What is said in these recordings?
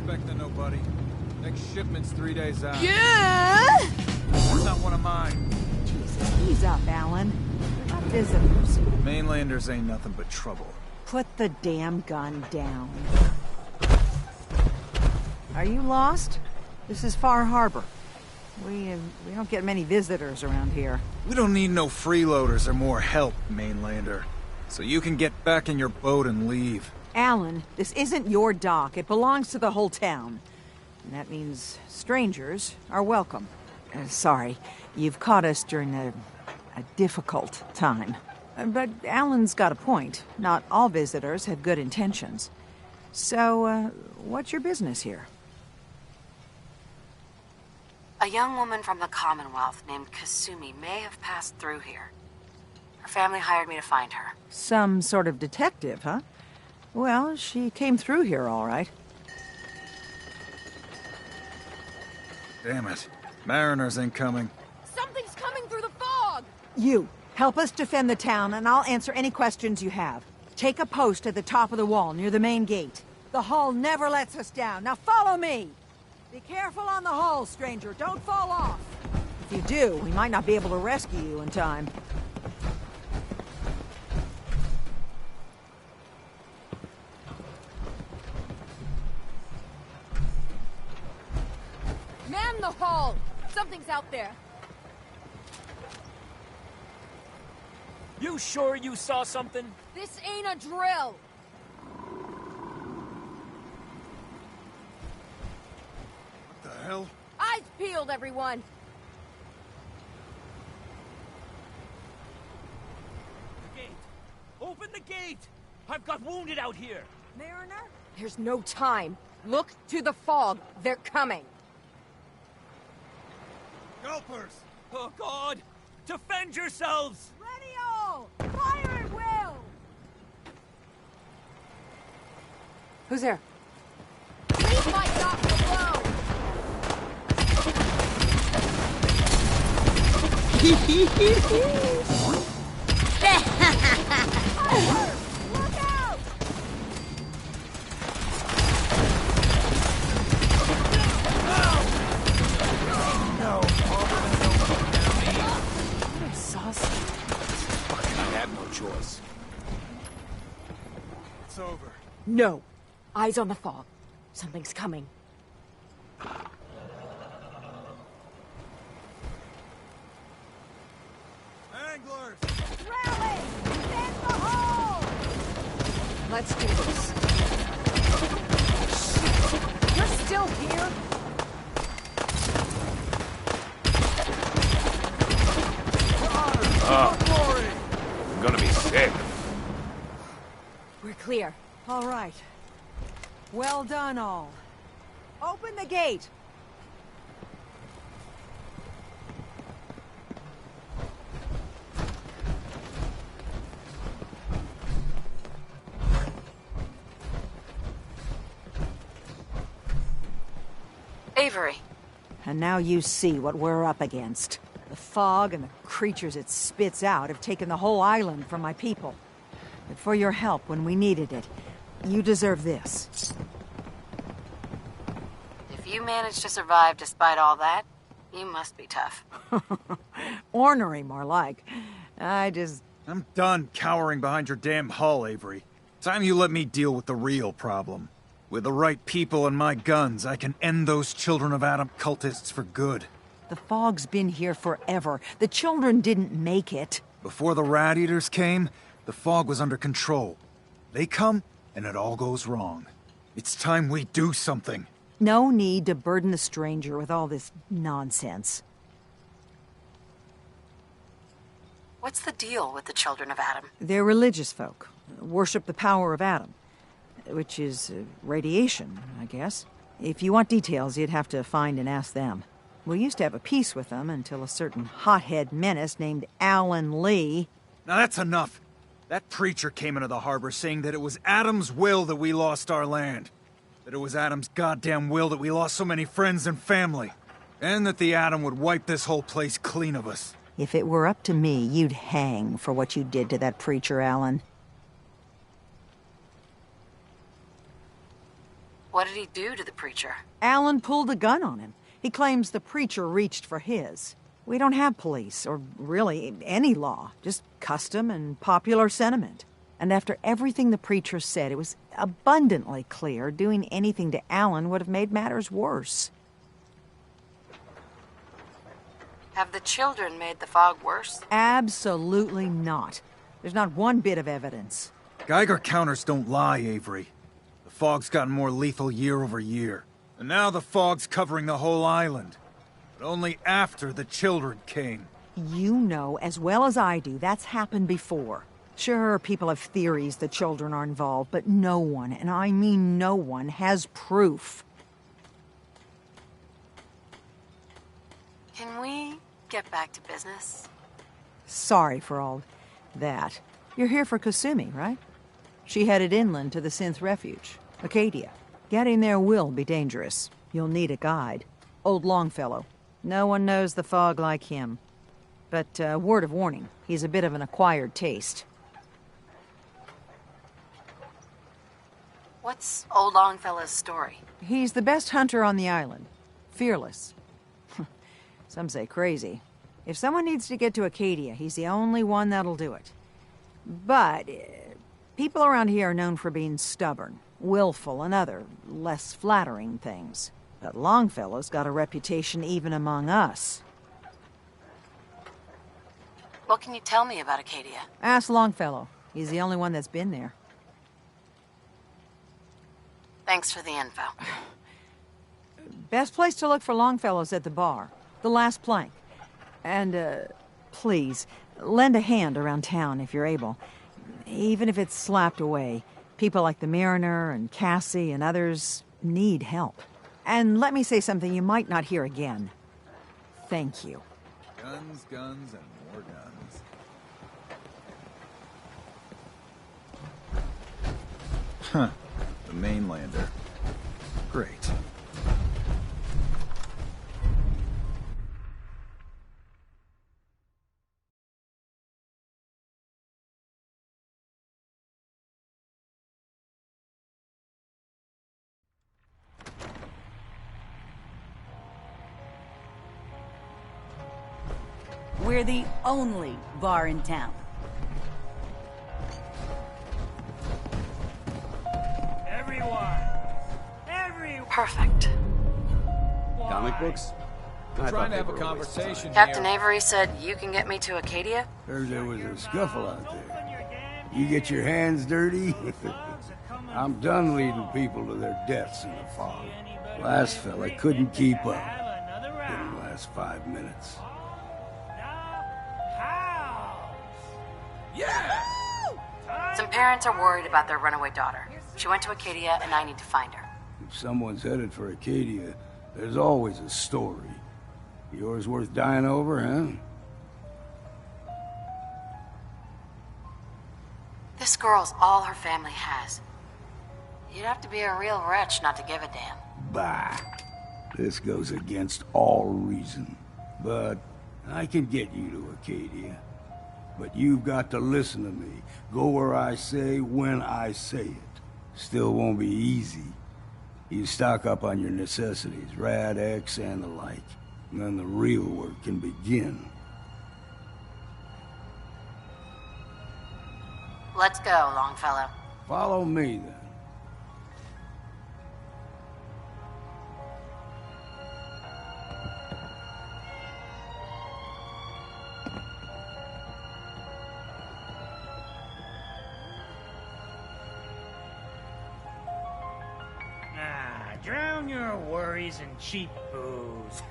expecting nobody. Next shipment's 3 days out. Yeah! It's not one of mine. Jesus, ease up, Alan. We're not visitors. Mainlanders ain't nothing but trouble. Put the damn gun down. Are you lost? This is Far Harbor. We don't get many visitors around here. We don't need no freeloaders or more help, Mainlander. So you can get back in your boat and leave. Alan, this isn't your dock. It belongs to the whole town. And that means strangers are welcome. Sorry, you've caught us during a difficult time. But Alan's got a point. Not all visitors have good intentions. So, what's your business here? A young woman from the Commonwealth named Kasumi may have passed through here. Her family hired me to find her. Some sort of detective, huh? Well, she came through here all right. Damn it. Mariners ain't coming. Something's coming through the fog! You, help us defend the town, and I'll answer any questions you have. Take a post at the top of the wall near the main gate. The hull never lets us down. Now follow me! Be careful on the hull, stranger. Don't fall off. If you do, we might not be able to rescue you in time. Man the hull! Something's out there. You sure you saw something? This ain't a drill! What the hell? Eyes peeled, everyone! The gate! Open the gate! I've got wounded out here! Mariner? There's no time. Look to the fog. They're coming. Gulpers! Oh, God! Defend yourselves! Ready all! Fire at will! Who's there? Leave my dock alone! Look out! I saw something. Fucking, I have no choice. It's over. No. Eyes on the fog. Something's coming. Anglers! Rally! Defend the hull! Let's do this. Shit! You're still here? I'm gonna be sick. We're clear. All right. Well done, all. Open the gate! Avery. And now you see what we're up against. The fog and the creatures it spits out have taken the whole island from my people. But for your help when we needed it, you deserve this. If you managed to survive despite all that, you must be tough. Ornery, more like. I'm done cowering behind your damn hull, Avery. Time you let me deal with the real problem. With the right people and my guns, I can end those Children of Adam cultists for good. The fog's been here forever. The children didn't make it. Before the Rat Eaters came, the fog was under control. They come, and it all goes wrong. It's time we do something. No need to burden the stranger with all this nonsense. What's the deal with the Children of Adam? They're religious folk. Worship the power of Adam. Which is radiation, I guess. If you want details, you'd have to find and ask them. We used to have a peace with them until a certain hothead menace named Alan Lee... Now that's enough. That preacher came into the harbor saying that it was Adam's will that we lost our land. That it was Adam's goddamn will that we lost so many friends and family. And that the Adam would wipe this whole place clean of us. If it were up to me, you'd hang for what you did to that preacher, Alan. What did he do to the preacher? Alan pulled a gun on him. He claims the preacher reached for his. We don't have police, or really any law, just custom and popular sentiment. And after everything the preacher said, it was abundantly clear doing anything to Alan would have made matters worse. Have the children made the fog worse? Absolutely not. There's not one bit of evidence. Geiger counters don't lie, Avery. The fog's gotten more lethal year over year. And now the fog's covering the whole island. But only after the children came. You know as well as I do that's happened before. Sure, people have theories the children are involved, but no one, and I mean no one, has proof. Can we get back to business? Sorry for all that. You're here for Kasumi, right? She headed inland to the Synth Refuge, Acadia. Getting there will be dangerous. You'll need a guide. Old Longfellow. No one knows the fog like him. But, word of warning, he's a bit of an acquired taste. What's Old Longfellow's story? He's the best hunter on the island. Fearless. Some say crazy. If someone needs to get to Acadia, he's the only one that'll do it. But people around here are known for being stubborn, willful, and other, less flattering things. But Longfellow's got a reputation even among us. What can you tell me about Acadia? Ask Longfellow. He's the only one that's been there. Thanks for the info. Best place to look for Longfellow's at the bar. The last plank. And, please, lend a hand around town if you're able. Even if it's slapped away. People like the Mariner and Cassie and others need help. And let me say something you might not hear again. Thank you. Guns, guns, and more guns. Huh. The mainlander. Great. We're the only bar in town. Everyone! Perfect. Comic books? I'm trying to have a conversation Captain here. Avery said you can get me to Acadia? Heard there was a scuffle out there. You get your hands dirty? I'm done leading people to their deaths in the fog. Last fella couldn't keep up. Didn't last 5 minutes. Some parents are worried about their runaway daughter. She went to Acadia and I need to find her. If someone's headed for Acadia, there's always a story. Yours worth dying over, huh? This girl's all her family has. You'd have to be a real wretch not to give a damn. Bah! This goes against all reason. But I can get you to Acadia. But you've got to listen to me. Go where I say, when I say it. Still won't be easy. You stock up on your necessities, Rad X and the like. And then the real work can begin. Let's go, Longfellow. Follow me, then. Drown your worries in cheap booze.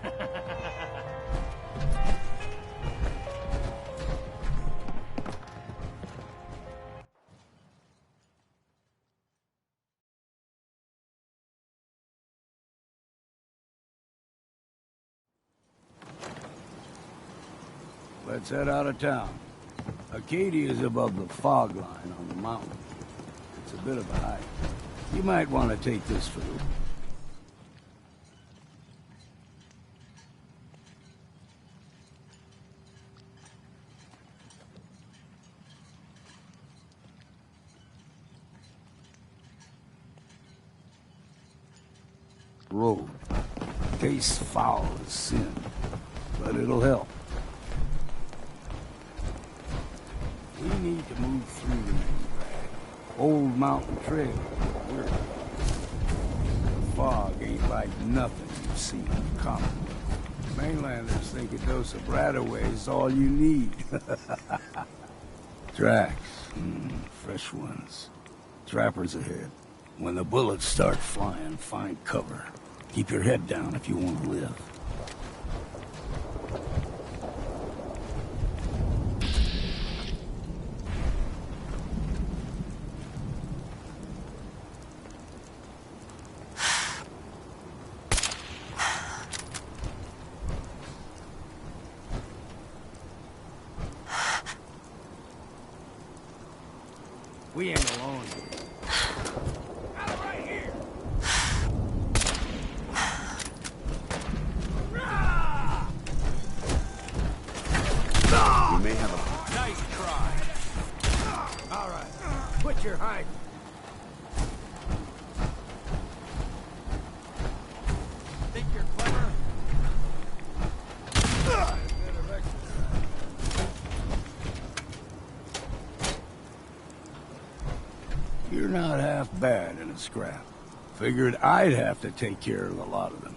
Let's head out of town. Acadia is above the fog line on the mountain. It's a bit of a hike. You might want to take this through. road. Tastes foul as sin, but it'll help. We need to move through the main drag. Old mountain trail. The fog ain't like nothing you've seen in the Commonwealth. Mainlanders think a dose of Bradaway is all you need. Tracks. Fresh ones. Trappers ahead. When the bullets start flying, find cover. Keep your head down if you want to live. We ain't alone here. You're hiding. Think you're clever? You're not half bad in a scrap. Figured I'd have to take care of a lot of them.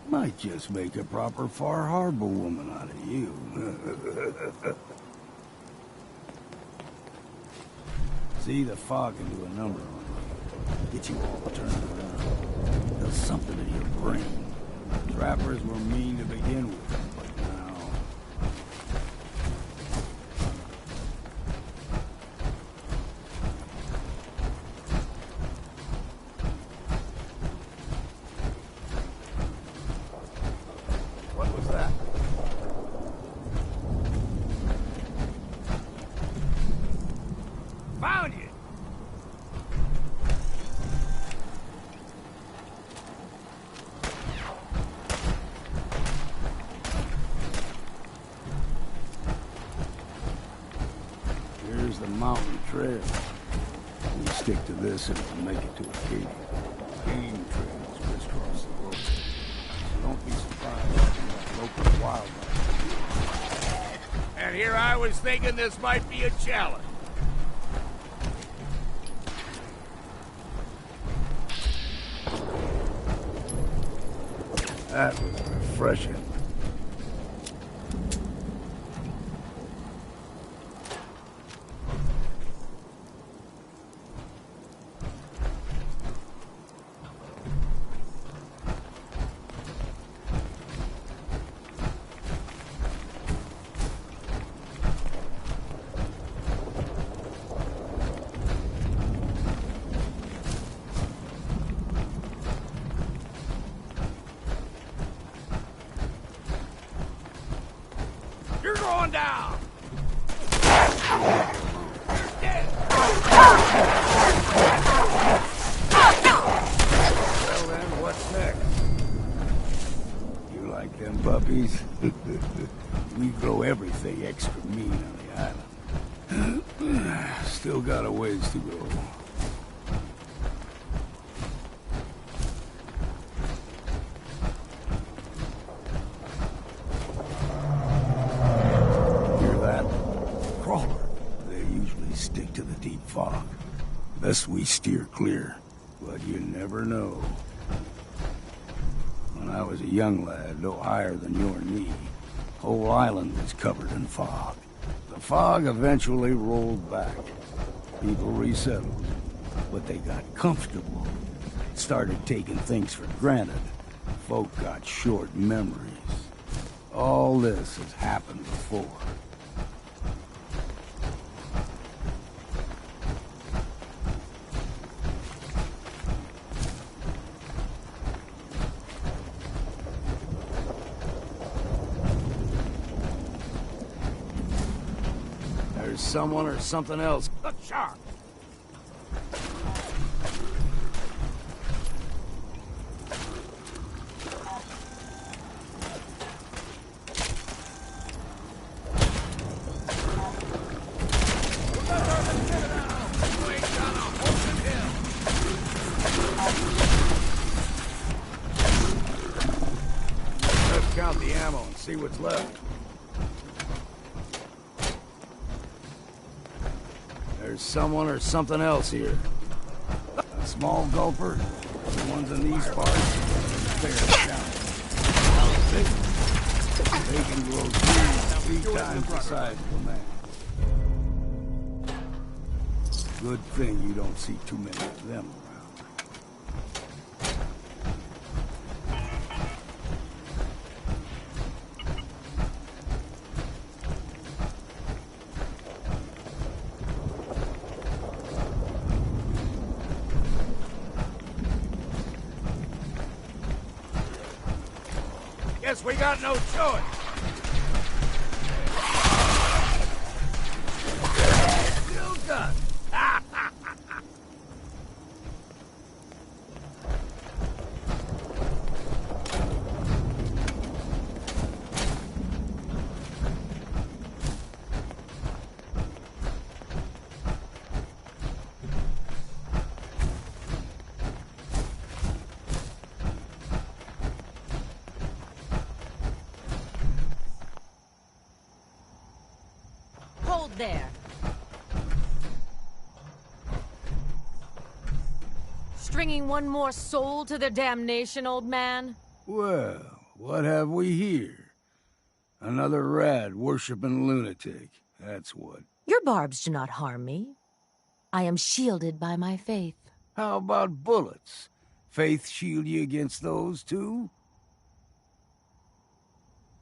Might just make a proper Far Harbor woman out of you. See, the fog can do a number on you. Get you all turned around. Does something in your brain. Trappers were mean to begin with, but now... What was that? Found you! Here's the mountain trail. We stick to this and we'll make it to Acadia. Game trails crisscross the road. So don't be surprised if local wildlife. And here I was thinking this might be a challenge. That was refreshing. You're going down! You're dead! Well then, what's next? You like them puppies? We grow everything extra mean on the island. Still got a ways to go. Stick to the deep fog. Best we steer clear, but you never know. When I was a young lad, no higher than your knee, whole island was covered in fog. The fog eventually rolled back. People resettled, but they got comfortable. Started taking things for granted. Folk got short memories. All this has happened before. There's someone or something else. Look sharp! count the ammo and see what's left. There's someone or something else here. A small gulper. The ones in these parts. Fair down. They can grow 3 times the size of a man. Good thing you don't see too many of them around. Guess we got no choice. Still done. Hold there. Stringing one more soul to their damnation, old man? Well, what have we here? Another rad worshipping lunatic. That's what. Your barbs do not harm me. I am shielded by my faith. How about bullets? Faith shield you against those, too?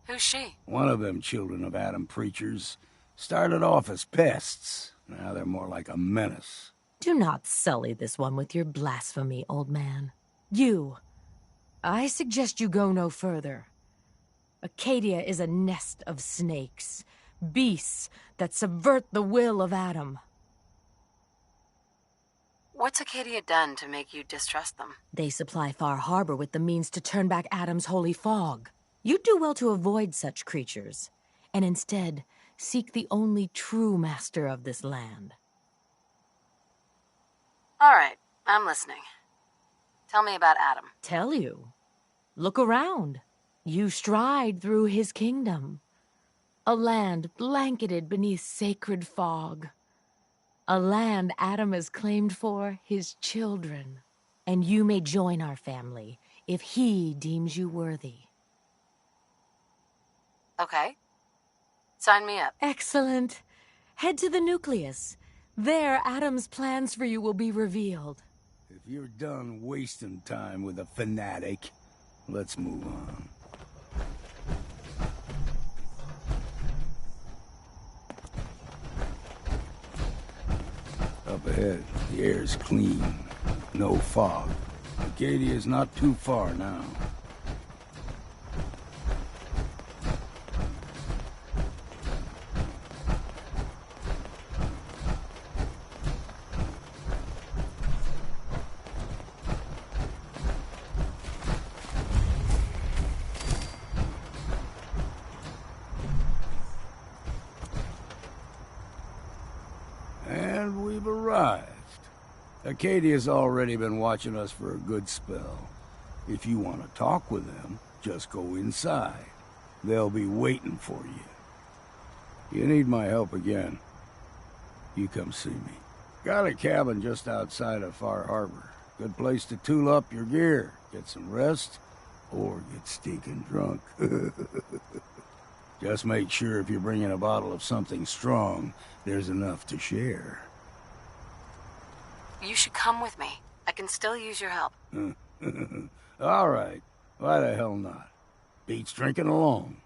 Who's she? One of them children of Adam preachers. Started off as pests. Now they're more like a menace. Do not sully this one with your blasphemy, old man. I suggest you go no further. Acadia is a nest of snakes, beasts that subvert the will of Adam. What's Acadia done to make you distrust them? They supply Far Harbor with the means to turn back Adam's holy fog. You'd do well to avoid such creatures, and instead seek the only true master of this land. All right, I'm listening. Tell me about Adam. Tell you. Look around. You stride through his kingdom. A land blanketed beneath sacred fog. A land Adam has claimed for his children. And you may join our family if he deems you worthy. Okay. Sign me up. Excellent. Head to the nucleus. There, Adam's plans for you will be revealed. If you're done wasting time with a fanatic, let's move on. Up ahead, the air's clean. No fog. Acadia's not too far now. And we've arrived. Acadia's already been watching us for a good spell. If you want to talk with them, just go inside. They'll be waiting for you. You need my help again, you come see me. Got a cabin just outside of Far Harbor. Good place to tool up your gear, get some rest, or get stinking drunk. Just make sure if you're bringing a bottle of something strong, there's enough to share. You should come with me. I can still use your help. All right. Why the hell not? Beats drinking alone.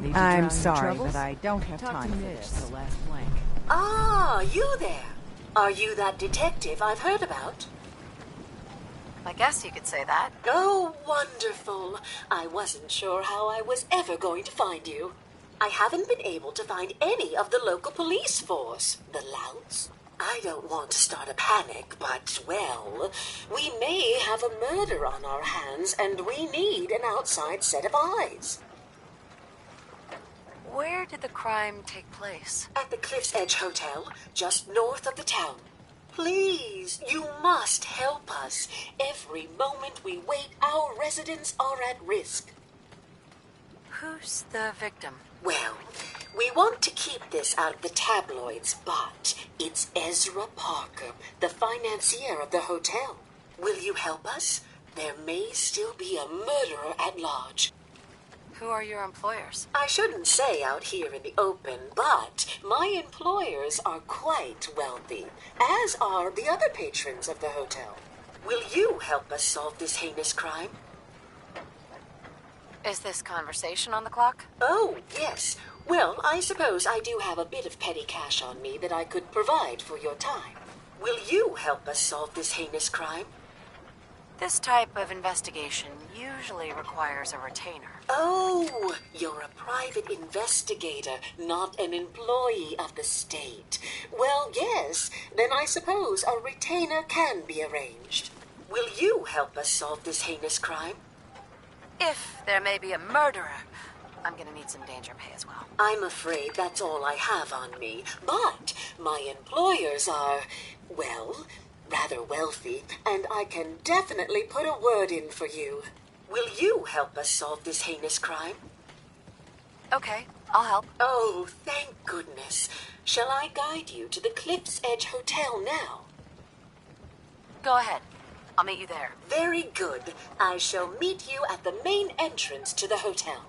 Need to I'm drown sorry, your troubles? but I don't have Talk time to for Mitch, this. the last blank. Ah, you there. Are you that detective I've heard about? I guess you could say that. Oh, wonderful. I wasn't sure how I was ever going to find you. I haven't been able to find any of the local police force. The louts. I don't want to start a panic, but, well, we may have a murder on our hands, and we need an outside set of eyes. Where did the crime take place? At the Cliff's Edge Hotel, just north of the town. Please, you must help us. Every moment we wait, our residents are at risk. Who's the victim? Well, we want to keep this out of the tabloids, but it's Ezra Parker, the financier of the hotel. Will you help us? There may still be a murderer at large. Who are your employers? I shouldn't say out here in the open, but my employers are quite wealthy, as are the other patrons of the hotel. Will you help us solve this heinous crime? Is this conversation on the clock? Oh, yes. Well, I suppose I do have a bit of petty cash on me that I could provide for your time. Will you help us solve this heinous crime? This type of investigation usually requires a retainer. Oh, you're a private investigator, not an employee of the state. Well, yes, then I suppose a retainer can be arranged. Will you help us solve this heinous crime? If there may be a murderer, I'm gonna need some danger pay as well. I'm afraid that's all I have on me, but my employers are, well, rather wealthy, and I can definitely put a word in for you. Will you help us solve this heinous crime? Okay, I'll help. Oh, thank goodness. Shall I guide you to the Cliff's Edge Hotel now? Go ahead. I'll meet you there. Very good. I shall meet you at the main entrance to the hotel.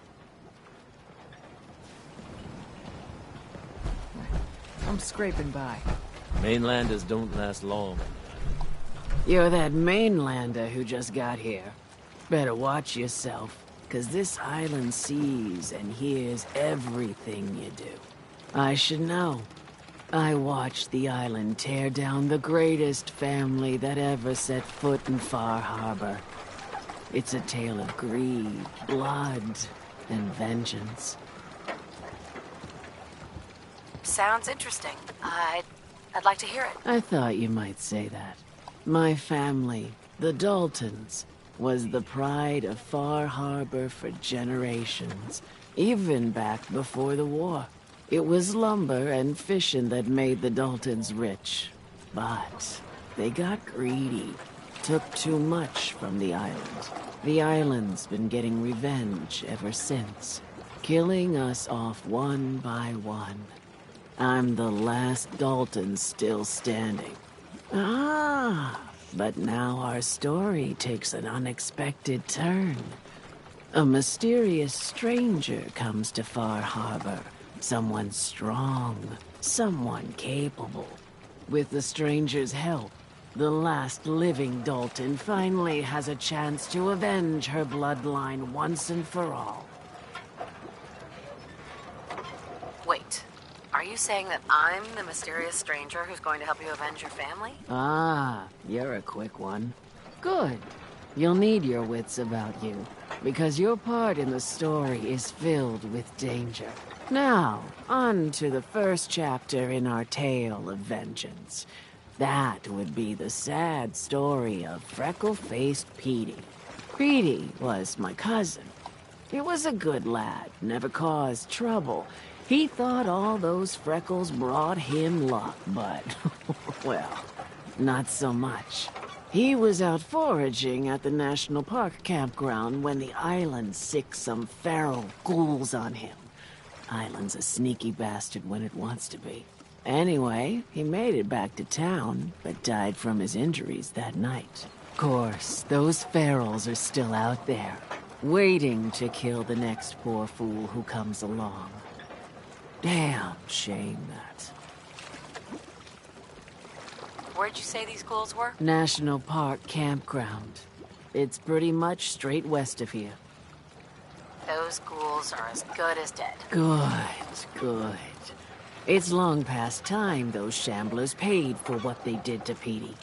I'm scraping by. Mainlanders don't last long. You're that mainlander who just got here. Better watch yourself, 'cause this island sees and hears everything you do. I should know. I watched the island tear down the greatest family that ever set foot in Far Harbor. It's a tale of greed, blood, and vengeance. Sounds interesting. I'd like to hear it. I thought you might say that. My family, the Daltons, was the pride of Far Harbor for generations, even back before the war. It was lumber and fishing that made the Daltons rich. But they got greedy, took too much from the island. The island's been getting revenge ever since, killing us off one by one. I'm the last Dalton still standing. But now our story takes an unexpected turn. A mysterious stranger comes to Far Harbor. Someone strong, someone capable. With the stranger's help, the last living Dalton finally has a chance to avenge her bloodline once and for all. Wait, are you saying that I'm the mysterious stranger who's going to help you avenge your family? You're a quick one. Good. You'll need your wits about you, because your part in the story is filled with danger. Now, on to the first chapter in our tale of vengeance. That would be the sad story of freckle-faced Petey. Petey was my cousin. He was a good lad, never caused trouble. He thought all those freckles brought him luck, but, well, not so much. He was out foraging at the National Park campground when the island sicked some feral ghouls on him. Island's a sneaky bastard when it wants to be. Anyway, he made it back to town, but died from his injuries that night. Course, those ferals are still out there, waiting to kill the next poor fool who comes along. Damn shame that. Where'd you say these ghouls were? National Park campground. It's pretty much straight west of here. those ghouls are as good as dead. Good. It's long past time those shamblers paid for what they did to Petey.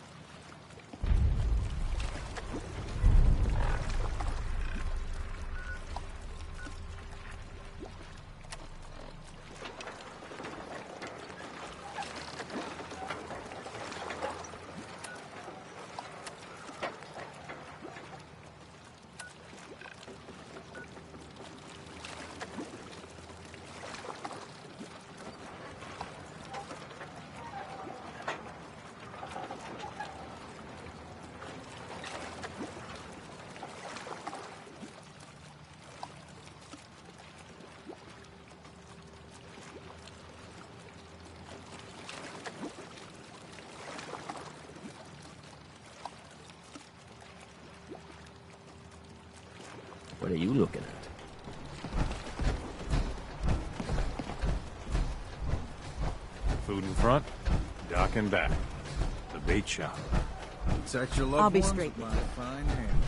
What are you looking at? Food in front, dock in back. The bait shop. Protect your loved I'll be ones straight with with my you. fine hand.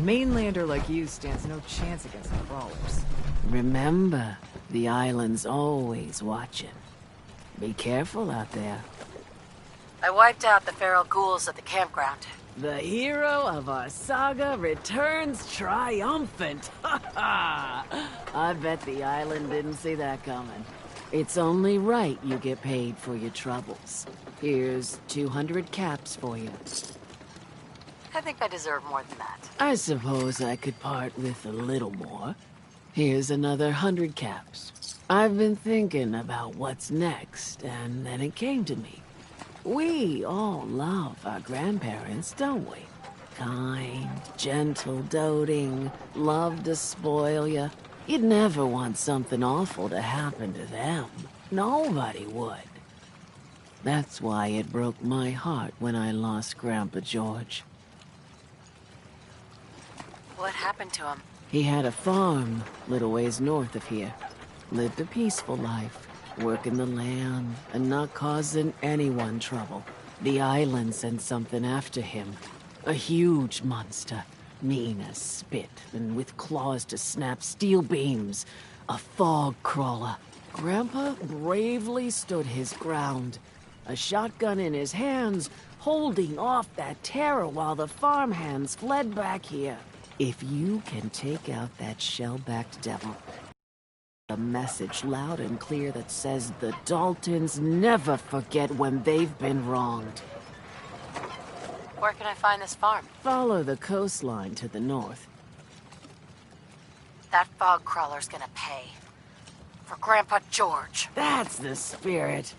mainlander like you stands no chance against the crawlers. Remember, the island's always watching. Be careful out there. I wiped out the feral ghouls at the campground. The hero of our saga returns triumphant. Ha ha! I bet the island didn't see that coming. It's only right you get paid for your troubles. Here's 200 caps for you. I think I deserve more than that. I suppose I could part with a little more. Here's another 100 caps. I've been thinking about what's next, and then it came to me. We all love our grandparents, don't we? Kind, gentle, doting, love to spoil you. You'd never want something awful to happen to them. Nobody would. That's why it broke my heart when I lost Grandpa George. What happened to him? He had a farm, little ways north of here. Lived a peaceful life, working the land and not causing anyone trouble. The island sent something after him. A huge monster, mean as spit, and with claws to snap steel beams. A fog crawler. Grandpa bravely stood his ground. A shotgun in his hands, holding off that terror while the farmhands fled back here. If you can take out that shell-backed devil, a message loud and clear that says the Daltons never forget when they've been wronged. Where can I find this farm? Follow the coastline to the north. That fog crawler's gonna pay. For Grandpa George. That's the spirit.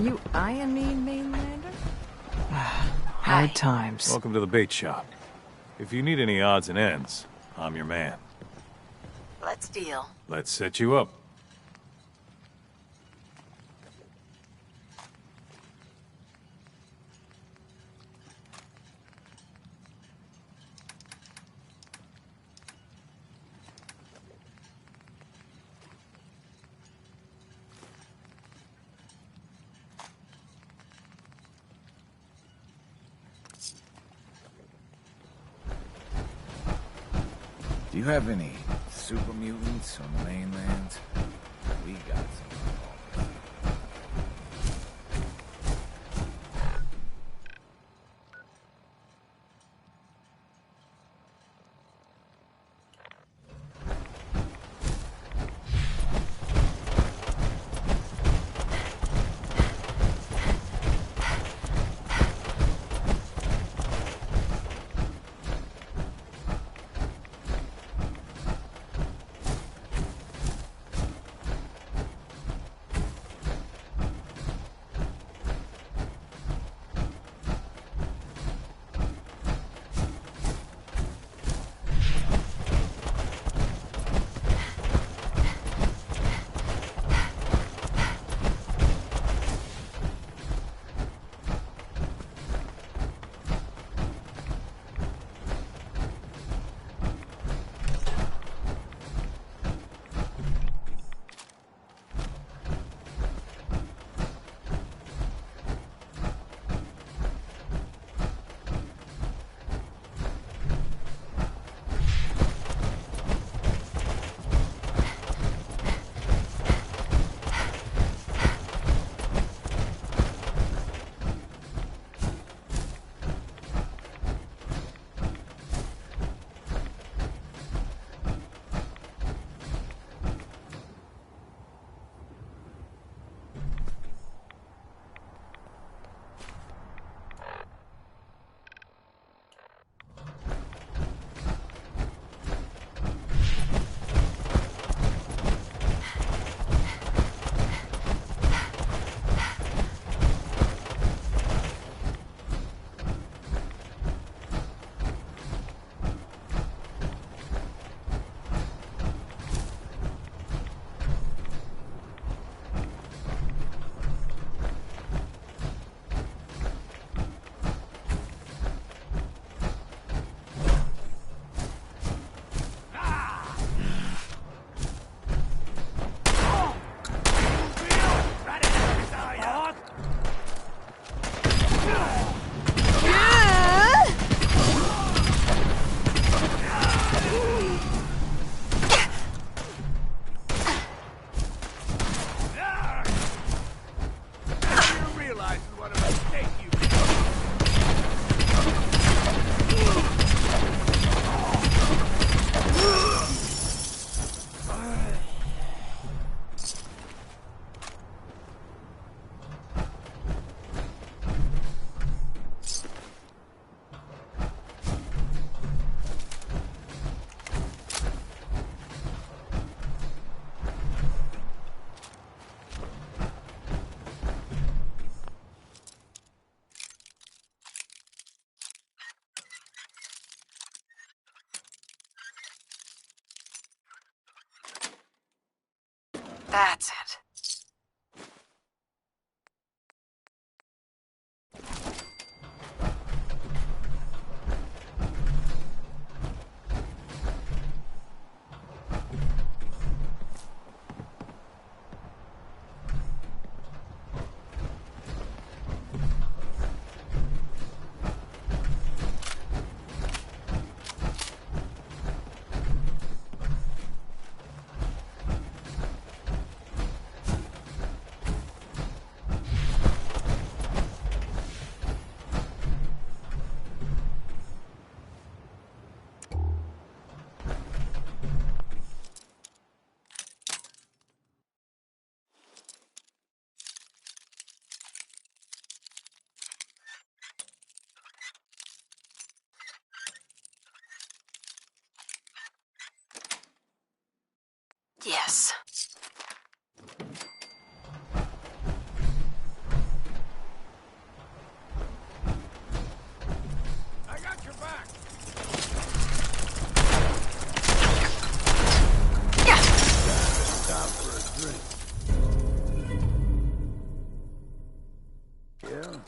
You eyeing me, mainlander? Hard times. Welcome to the bait shop. If you need any odds and ends, I'm your man. Let's deal. Let's set you up. Do you have any super mutants on the mainland? We got some. That's it. Yes. I got your back. Stop for a drink. Yeah?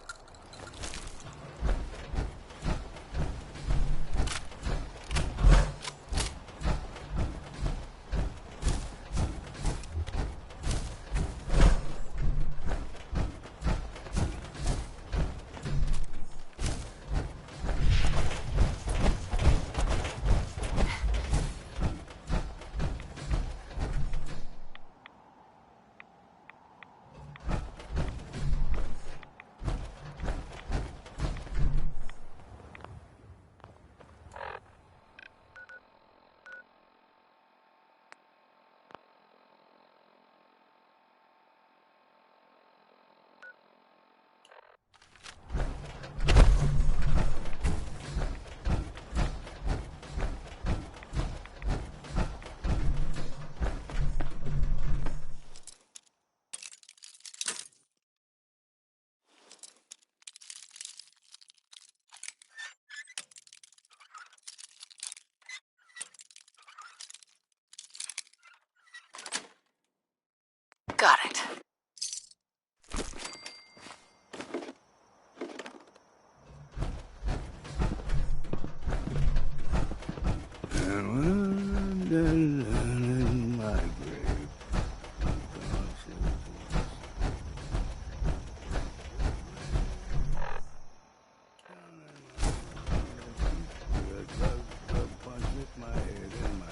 Got it. My grave. Punch hit my head in my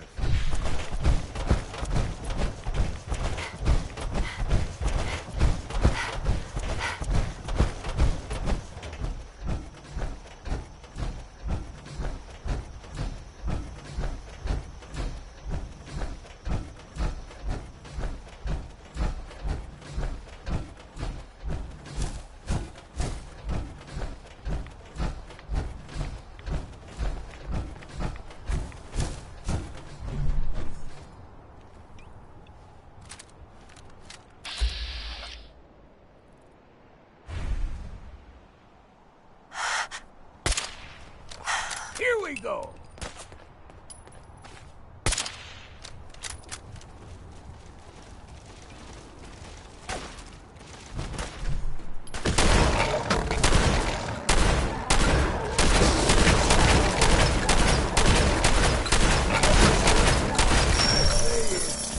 Here we go.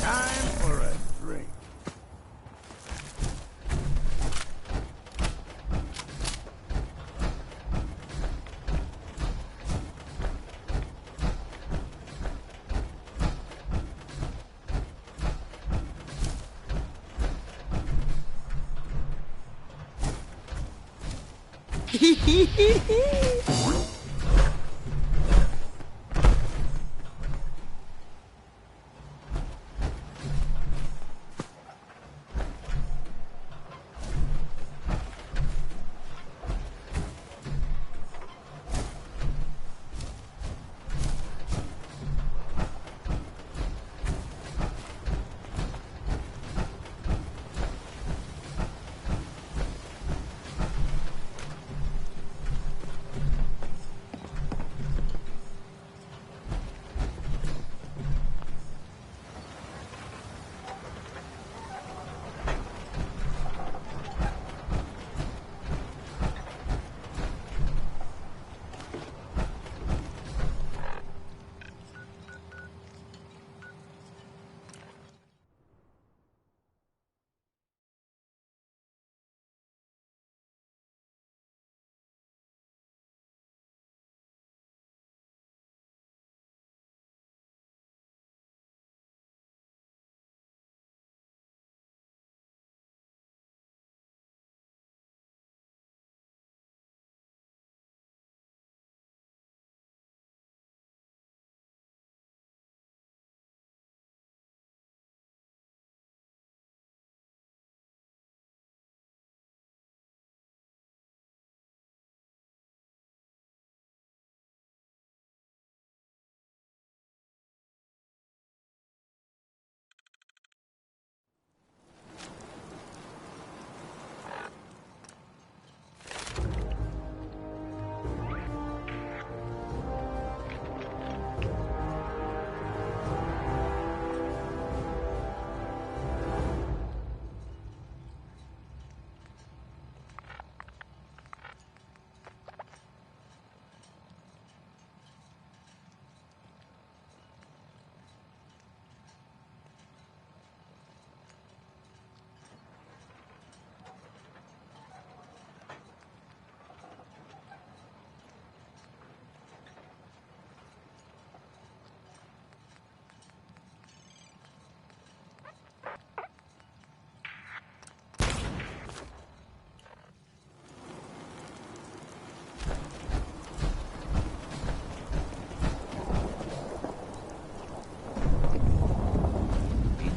time for a drink.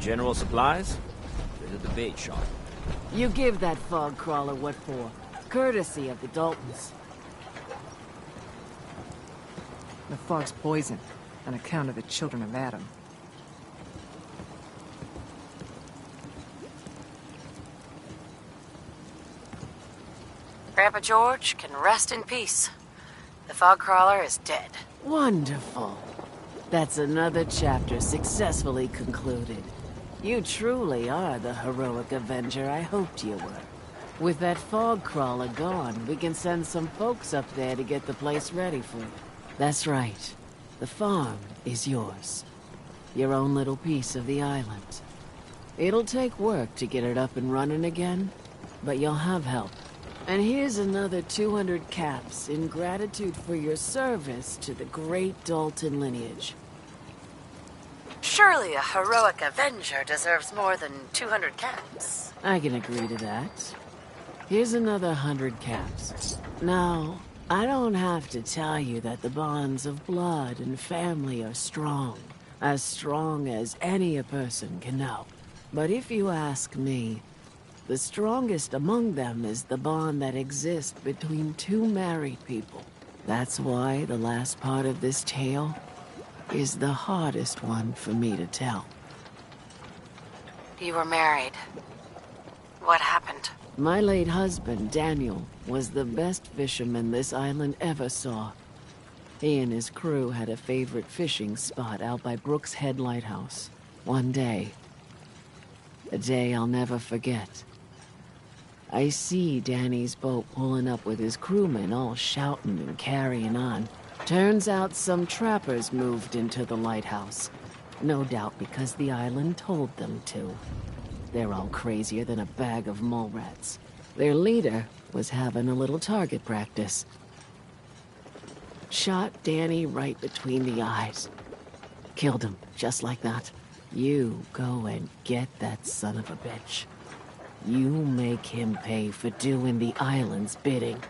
General supplies? Visit the bait shop. You give that fog crawler what for. Courtesy of the Daltons. The fog's poison, on account of the children of Adam. Grandpa George can rest in peace. The fog crawler is dead. Wonderful. That's another chapter successfully concluded. You truly are the heroic Avenger I hoped you were. With that fog crawler gone, we can send some folks up there to get the place ready for you. That's right. The farm is yours. Your own little piece of the island. It'll take work to get it up and running again, but you'll have help. And here's another 200 caps in gratitude for your service to the great Dalton lineage. Surely a heroic Avenger deserves more than 200 caps. I can agree to that. Here's another 100 caps. Now, I don't have to tell you that the bonds of blood and family are strong. As strong as any a person can know. But if you ask me, the strongest among them is the bond that exists between two married people. That's why the last part of this tale is the hardest one for me to tell. You were married. What happened? My late husband, Daniel, was the best fisherman this island ever saw. He and his crew had a favorite fishing spot out by Brooks Head Lighthouse. One day, a day I'll never forget, I see Danny's boat pulling up with his crewmen all shouting and carrying on. Turns out some trappers moved into the lighthouse. No doubt because the island told them to. They're all crazier than a bag of mole rats. Their leader was having a little target practice. Shot Danny right between the eyes. Killed him, just like that. You go and get that son of a bitch. You make him pay for doing the island's bidding.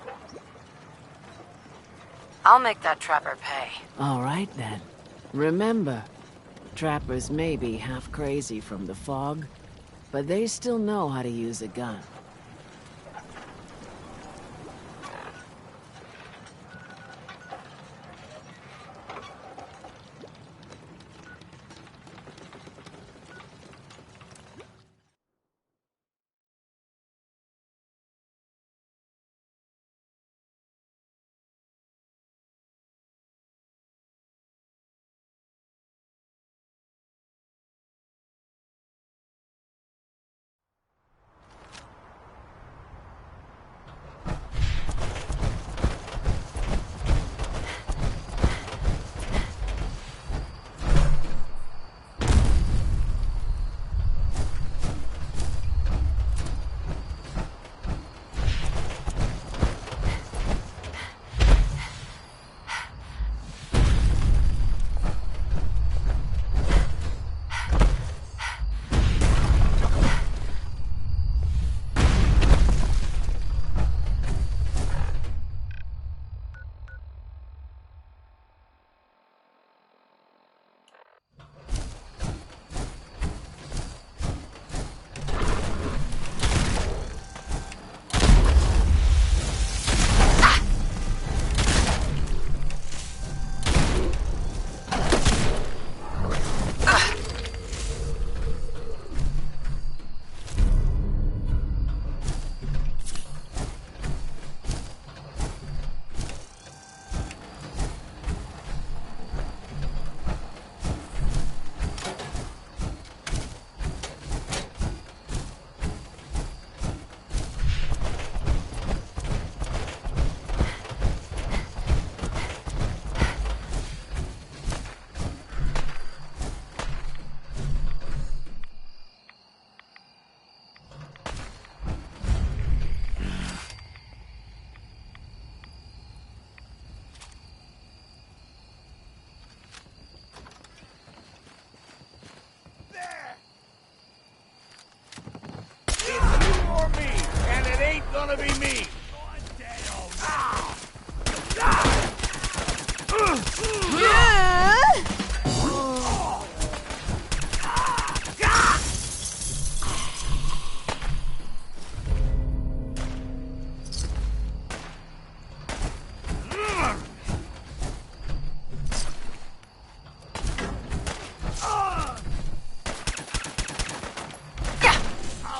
I'll make that trapper pay. All right, then. Remember, trappers may be half crazy from the fog, but they still know how to use a gun. gonna be me!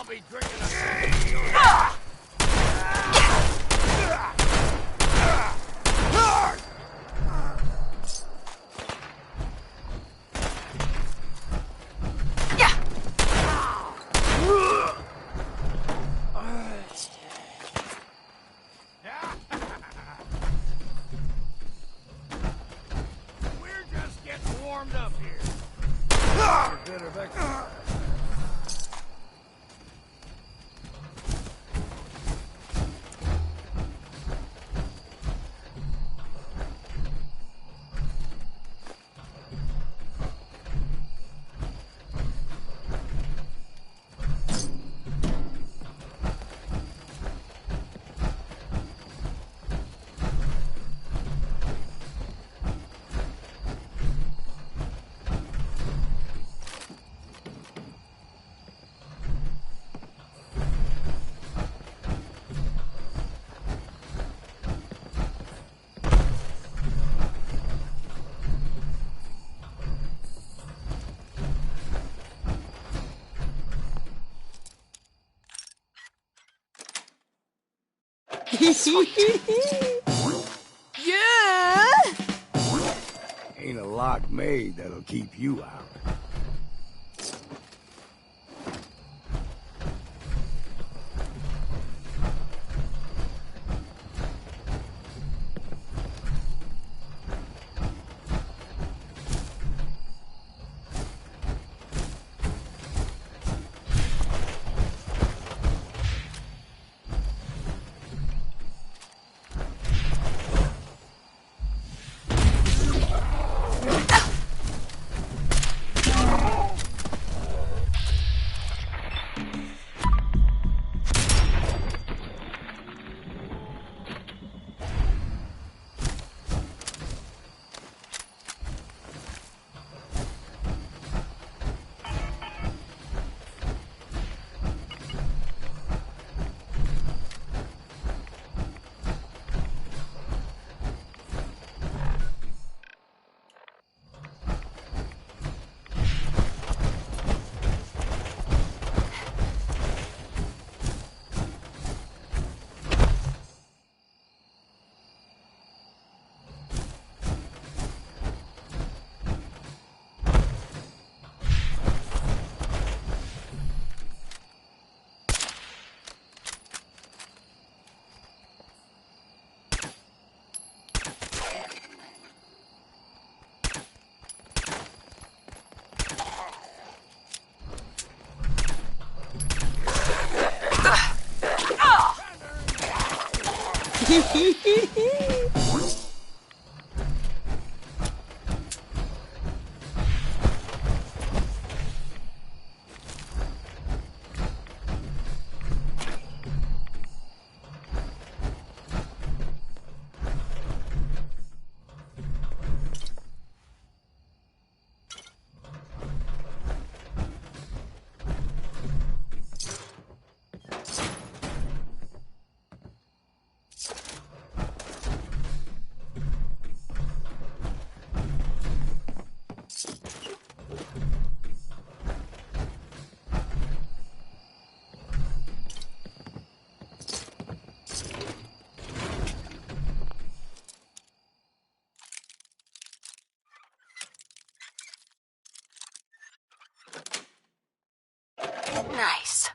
be drinking a... We're just getting warmed up here. A bit of exercise. Yeah! Ain't a lock made that'll keep you out. Nice.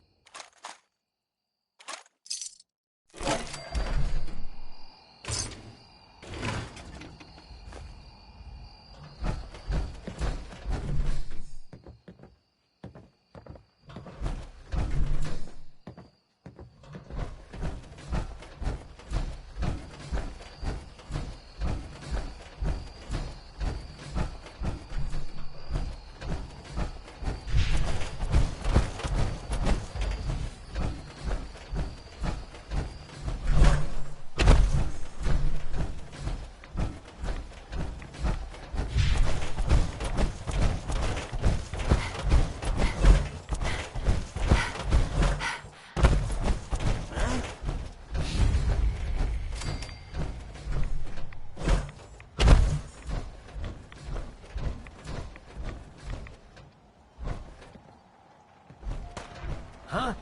Huh?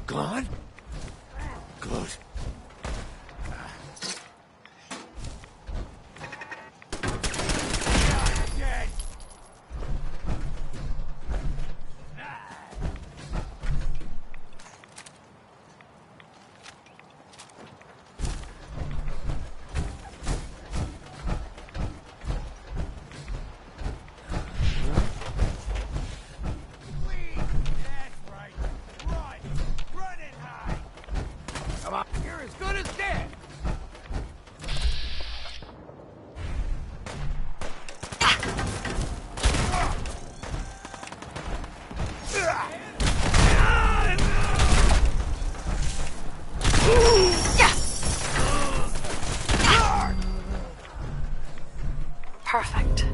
Gone? Good. Perfect.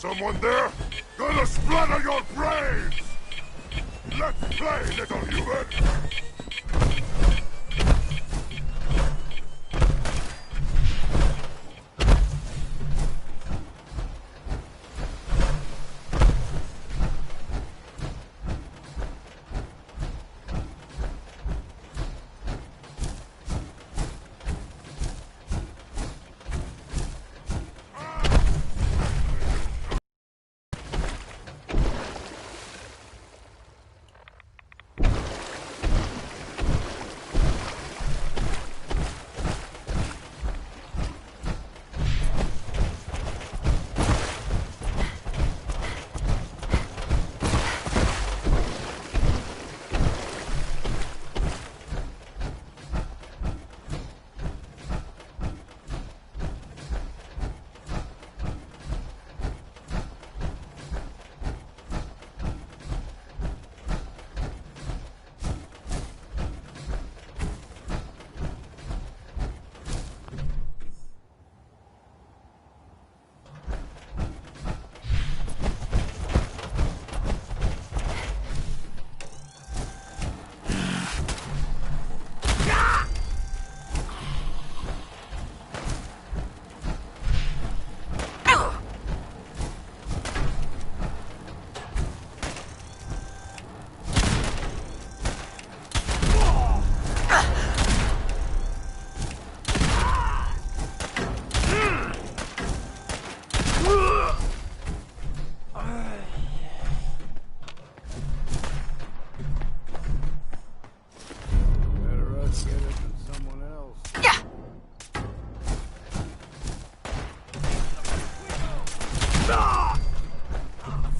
Someone there? Gonna splatter your brains! Let's play, little human!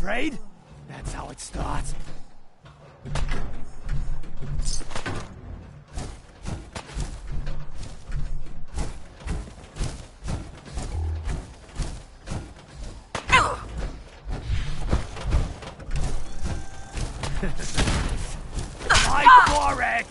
Afraid? That's how it starts. Fight for it!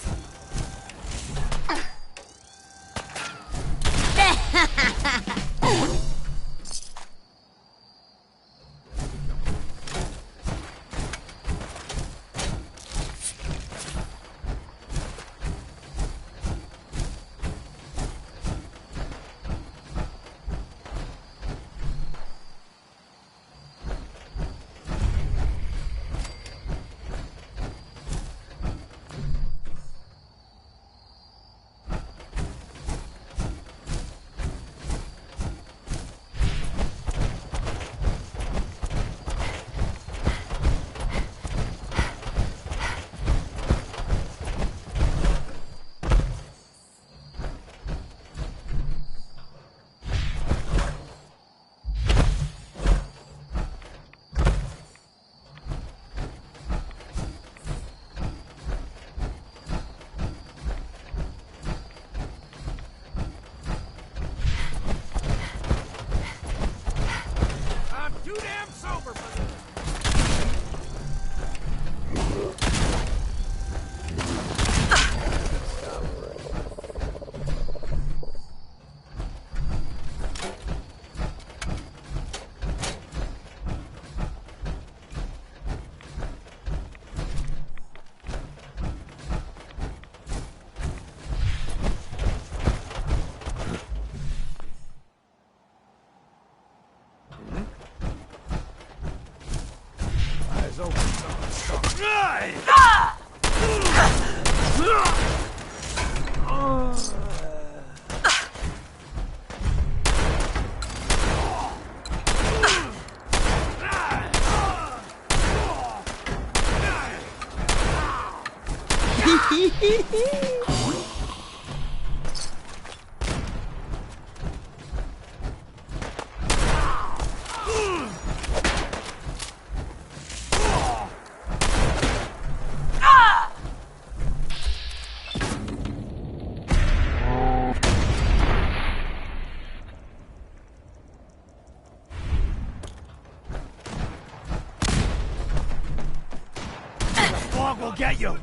Fog will get you.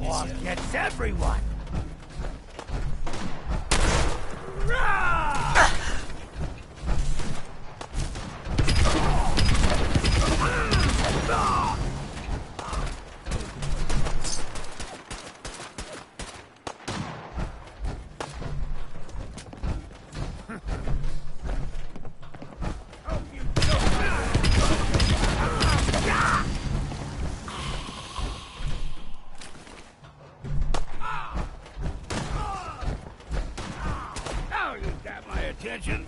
Fog gets everyone. Now you got my attention.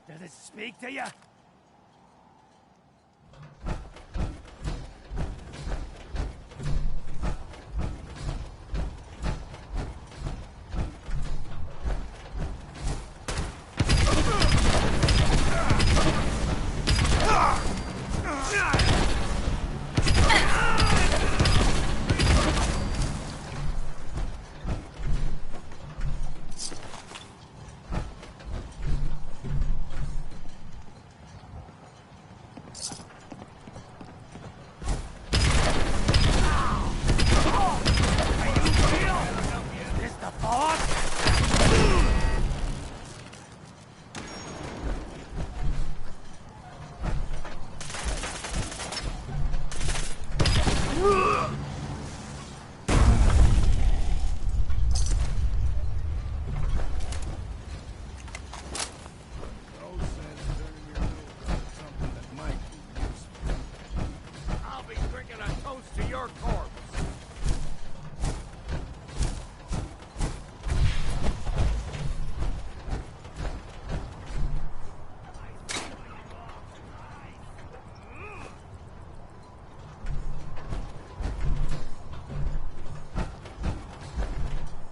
Does it speak to you?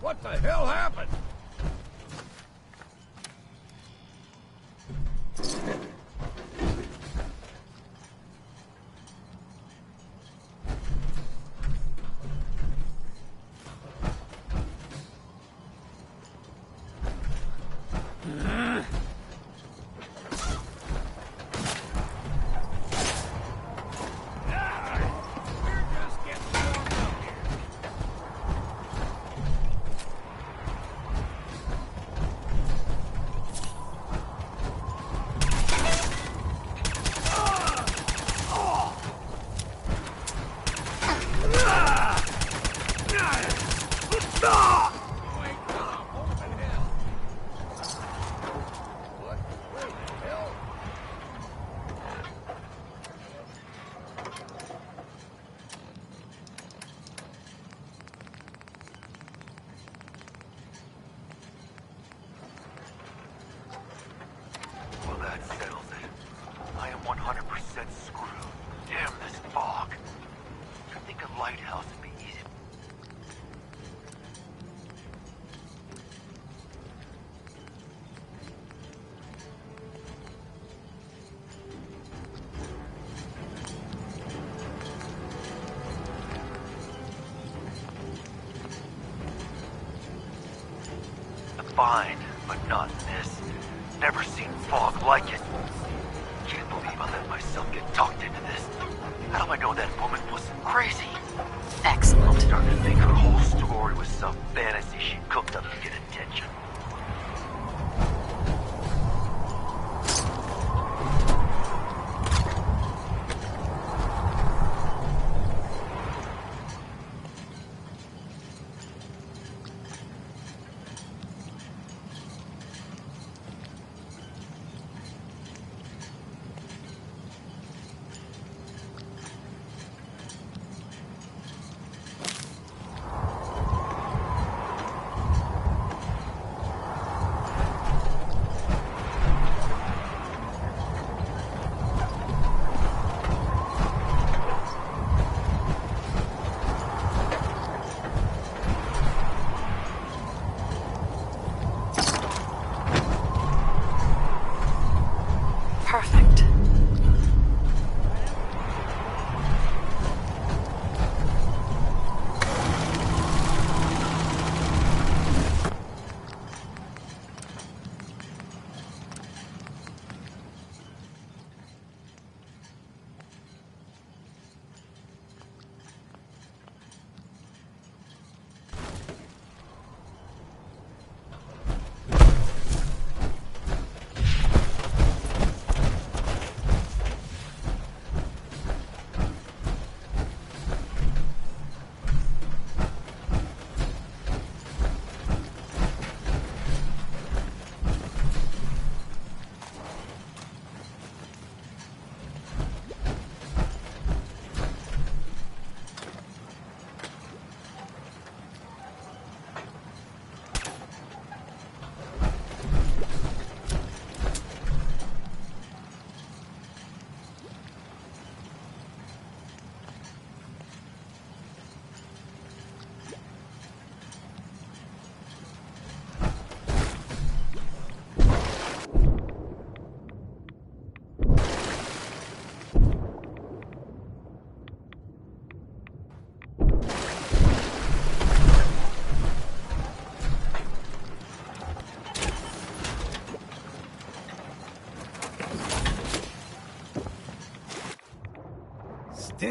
What the hell happened? Well, that settles it. I am 100% screwed. Damn this fog. I think a lighthouse would be easy. Fine, but not this. Never seen fog like it. Can't believe I let myself get talked into this. How do I know that woman wasn't crazy?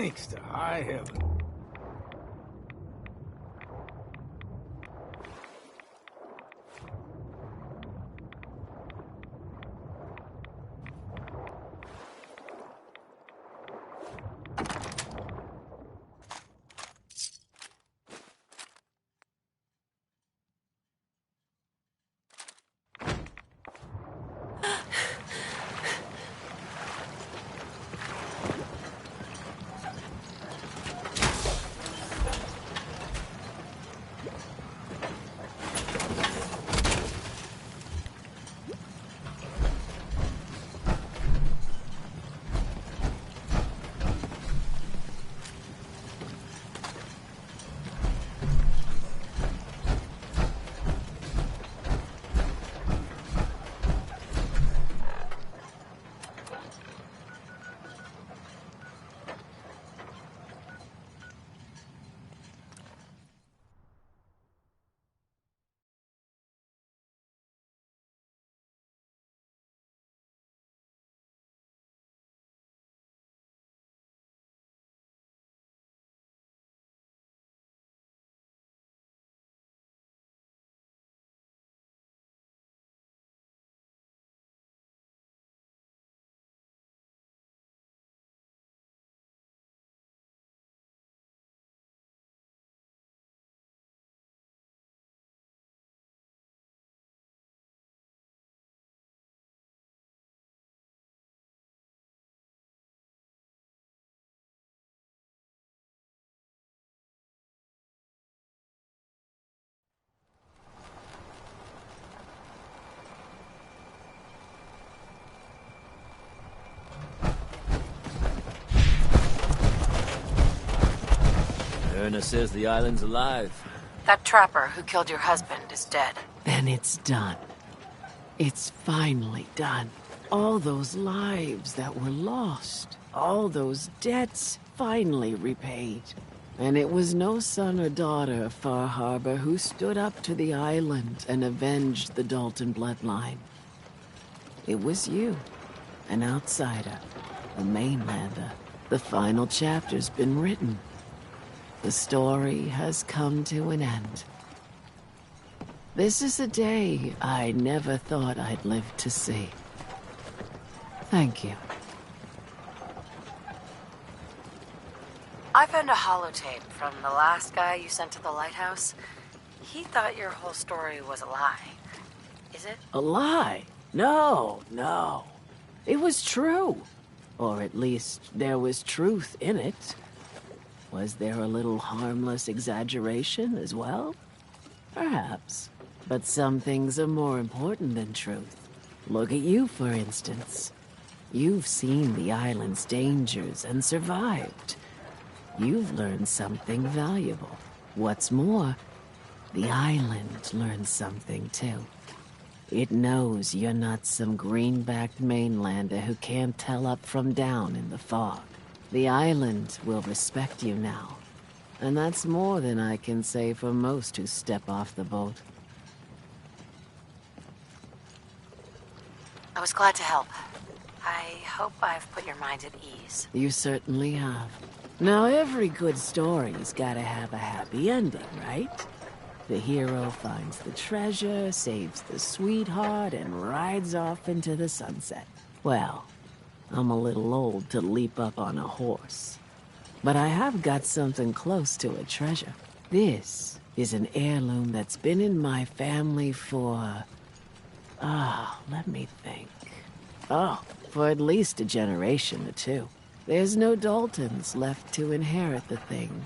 Thanks to high heaven. Erna says the island's alive. That trapper who killed your husband is dead. Then it's done. It's finally done. All those lives that were lost, all those debts finally repaid. And it was no son or daughter of Far Harbor who stood up to the island and avenged the Dalton bloodline. It was you, an outsider, a mainlander. The final chapter's been written. The story has come to an end. This is a day I never thought I'd live to see. Thank you. I found a holotape from the last guy you sent to the lighthouse. He thought your whole story was a lie. Is it? A lie? No. It was true. Or at least there was truth in it. Was there a little harmless exaggeration as well? Perhaps. But some things are more important than truth. Look at you, for instance. You've seen the island's dangers and survived. You've learned something valuable. What's more, the island learned something too. It knows you're not some greenbacked mainlander who can't tell up from down in the fog. The island will respect you now. And that's more than I can say for most who step off the boat. I was glad to help. I hope I've put your mind at ease. You certainly have. Now, every good story's gotta have a happy ending, right? The hero finds the treasure, saves the sweetheart, and rides off into the sunset. Well, I'm a little old to leap up on a horse. But I have got something close to a treasure. This is an heirloom that's been in my family for... let me think. For at least a generation or two. There's no Daltons left to inherit the thing,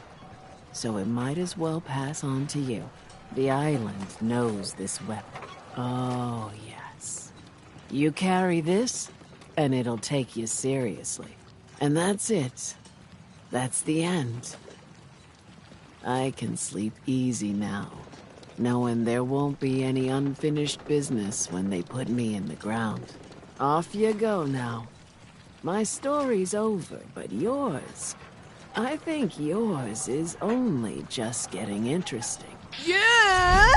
so it might as well pass on to you. The island knows this weapon. Oh, yes. You carry this, and it'll take you seriously. And that's it. That's the end. I can sleep easy now, knowing there won't be any unfinished business when they put me in the ground. Off you go now. My story's over, but yours... I think yours is only just getting interesting. Yeah!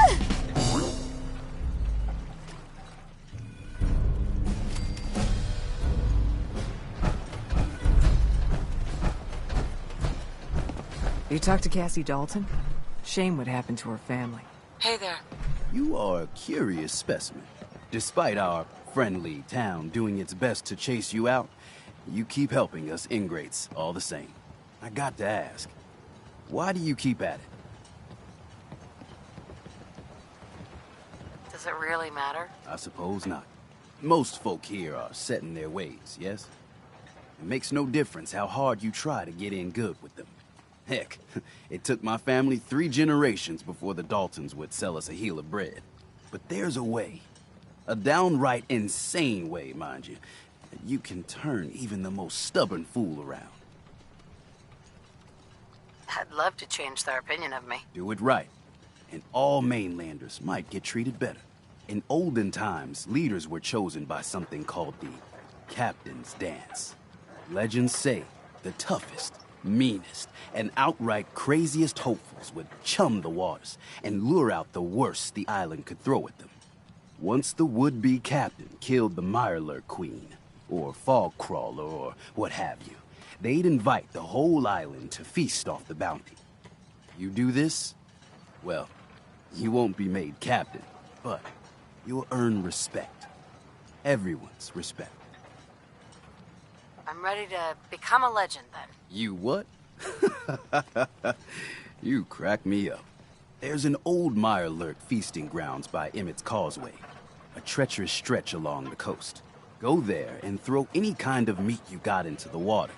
You talked to Cassie Dalton? Shame what happened to her family. Hey there. You are a curious specimen. Despite our friendly town doing its best to chase you out, you keep helping us ingrates all the same. I got to ask, why do you keep at it? Does it really matter? I suppose not. Most folk here are set in their ways, yes? It makes no difference how hard you try to get in good with them. Heck, it took my family 3 generations before the Daltons would sell us a heel of bread. But there's a way. A downright insane way, mind you, that you can turn even the most stubborn fool around. I'd love to change their opinion of me. Do it right, and all mainlanders might get treated better. In olden times, leaders were chosen by something called the Captain's Dance. Legends say the toughest, meanest, and outright craziest hopefuls would chum the waters and lure out the worst the island could throw at them. Once the would-be captain killed the Mirelurk Queen, or Fog Crawler, or what have you, they'd invite the whole island to feast off the bounty. You do this, well, you won't be made captain, but you'll earn respect. Everyone's respect. I'm ready to become a legend, then. You what? You crack me up. There's an old Mirelurk feasting grounds by Emmett's Causeway, a treacherous stretch along the coast. Go there and throw any kind of meat you got into the water.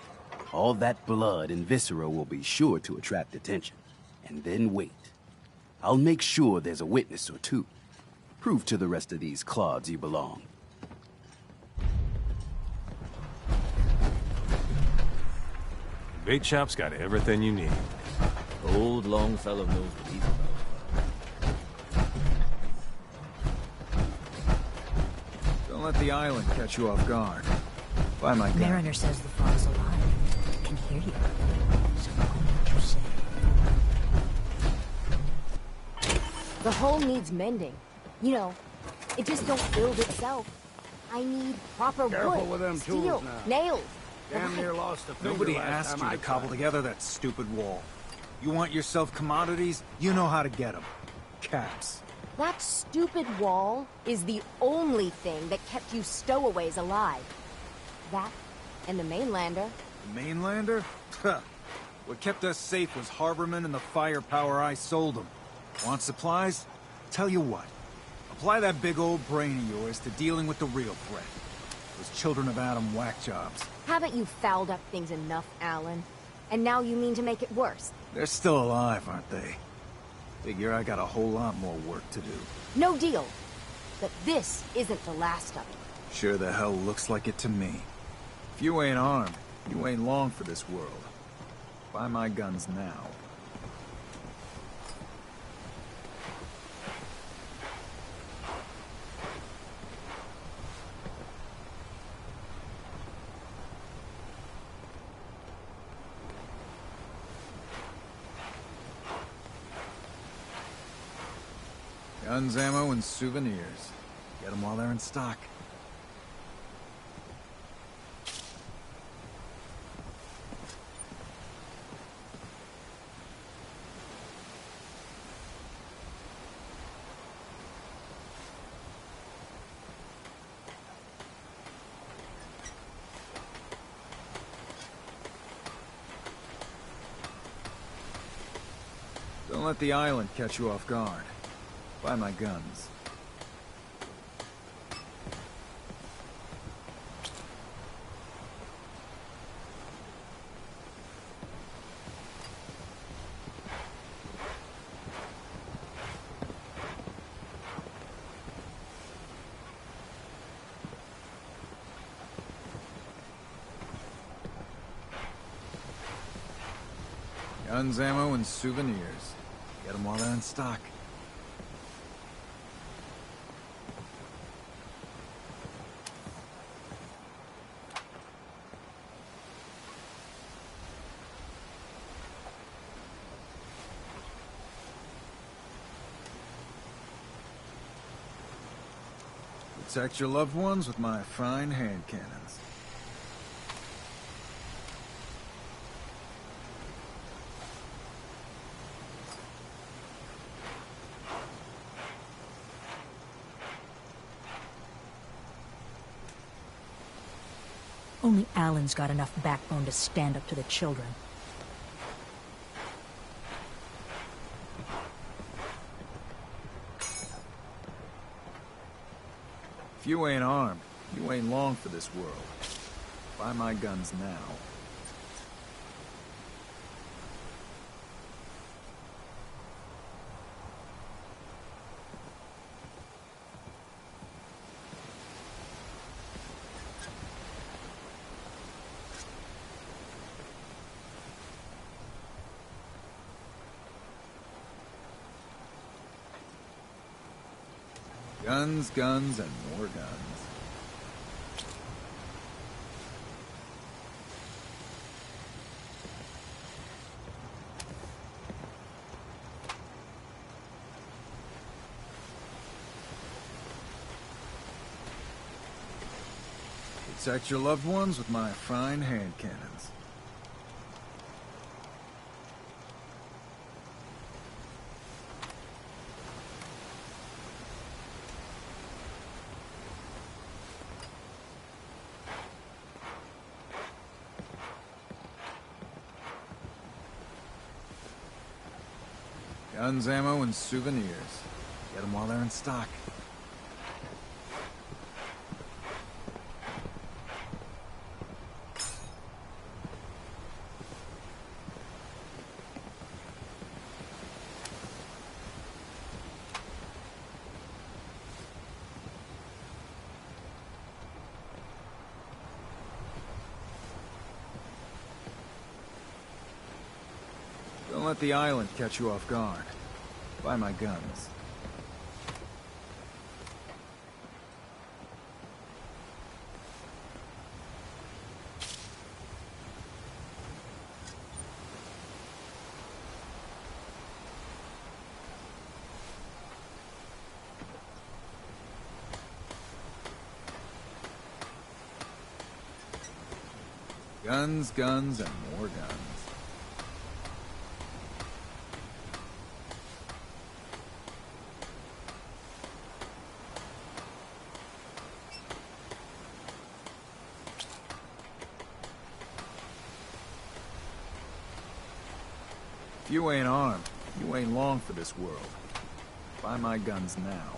All that blood and viscera will be sure to attract attention. And then wait. I'll make sure there's a witness or two. Prove to the rest of these clods you belong. Bait shop's got everything you need. Old Longfellow knows what he's about. Don't let the island catch you off guard. By my gun. Mariner says the fog's alive. I can hear you. So go on what you say. The hull needs mending. You know, it just don't build itself. I need proper Careful wood, with them steel, tools now. nails. Damn near lost a finger Nobody last asked time you I to cobble tried. together that stupid wall. You want yourself commodities? You know how to get them. Caps. That stupid wall is the only thing that kept you stowaways alive. That and the mainlander. The mainlander? Huh. What kept us safe was Harbormen and the firepower I sold them. Want supplies? Tell you what. Apply that big old brain of yours to dealing with the real threat. Those children of Adam whack jobs. Haven't you fouled up things enough, Alan? And now you mean to make it worse? They're still alive, aren't they? Figure I got a whole lot more work to do. No deal. But this isn't the last of it. Sure the hell looks like it to me. If you ain't armed, you ain't long for this world. Buy my guns now. Guns, ammo, and souvenirs. Get them while they're in stock. Don't let the island catch you off guard. Buy my guns. Guns, ammo, and souvenirs. Get them while they're in stock. Protect your loved ones with my fine hand cannons. Only Alan's got enough backbone to stand up to the children. If you ain't armed, you ain't long for this world. Buy my guns now. Guns, guns, and more guns. Protect your loved ones with my fine hand cannons. Guns, ammo, and souvenirs. Get them while they're in stock. Don't let the island catch you off guard. Buy my guns. Guns, guns, and more guns. If you ain't armed, you ain't long for this world. Buy my guns now.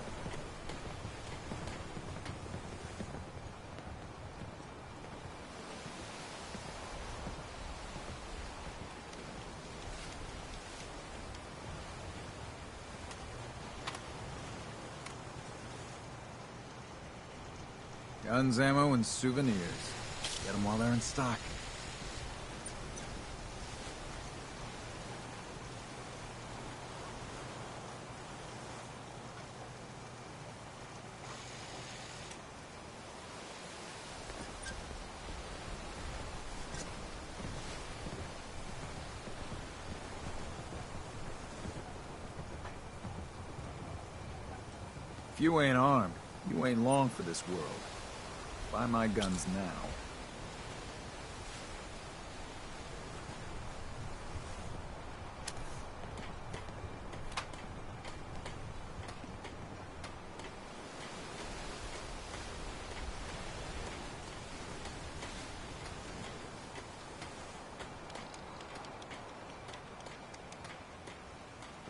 Guns, ammo, and souvenirs. Get them while they're in stock. If you ain't armed, you ain't long for this world. Buy my guns now.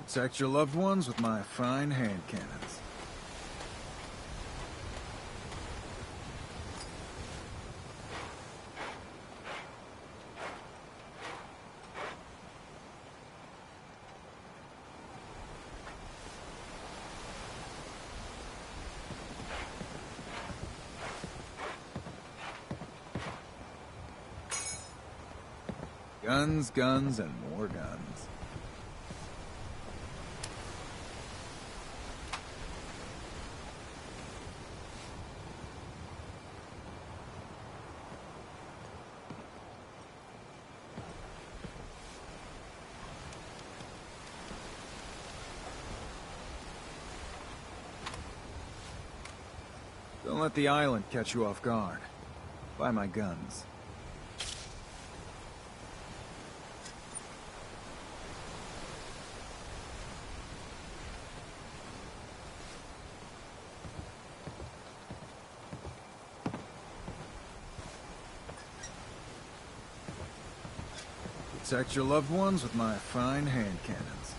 Protect your loved ones with my fine hand cannons. Guns, guns, and more guns. Don't let the island catch you off guard. Buy my guns. Protect your loved ones with my fine hand cannons.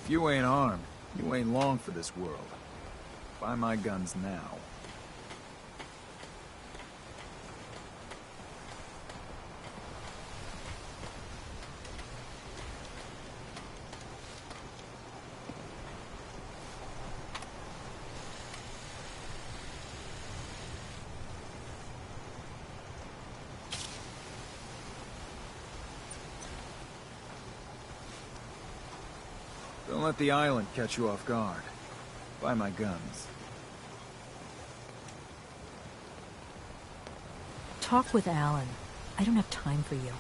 If you ain't armed, you ain't long for this world. Buy my guns now. Don't let the island catch you off guard. Buy my guns. Talk with Alan. I don't have time for you.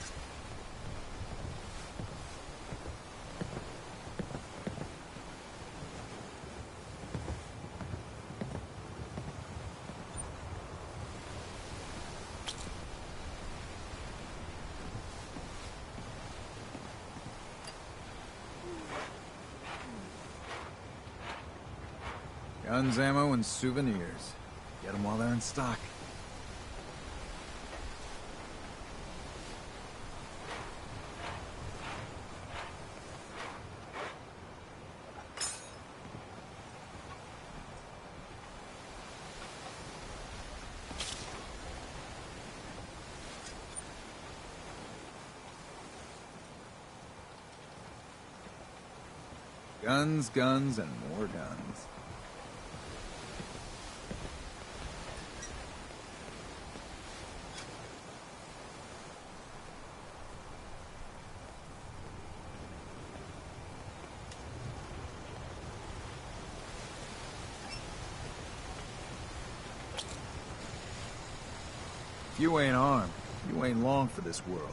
Guns, ammo, and souvenirs. Get them while they're in stock. Guns, guns, and more guns. If you ain't armed, you ain't long for this world.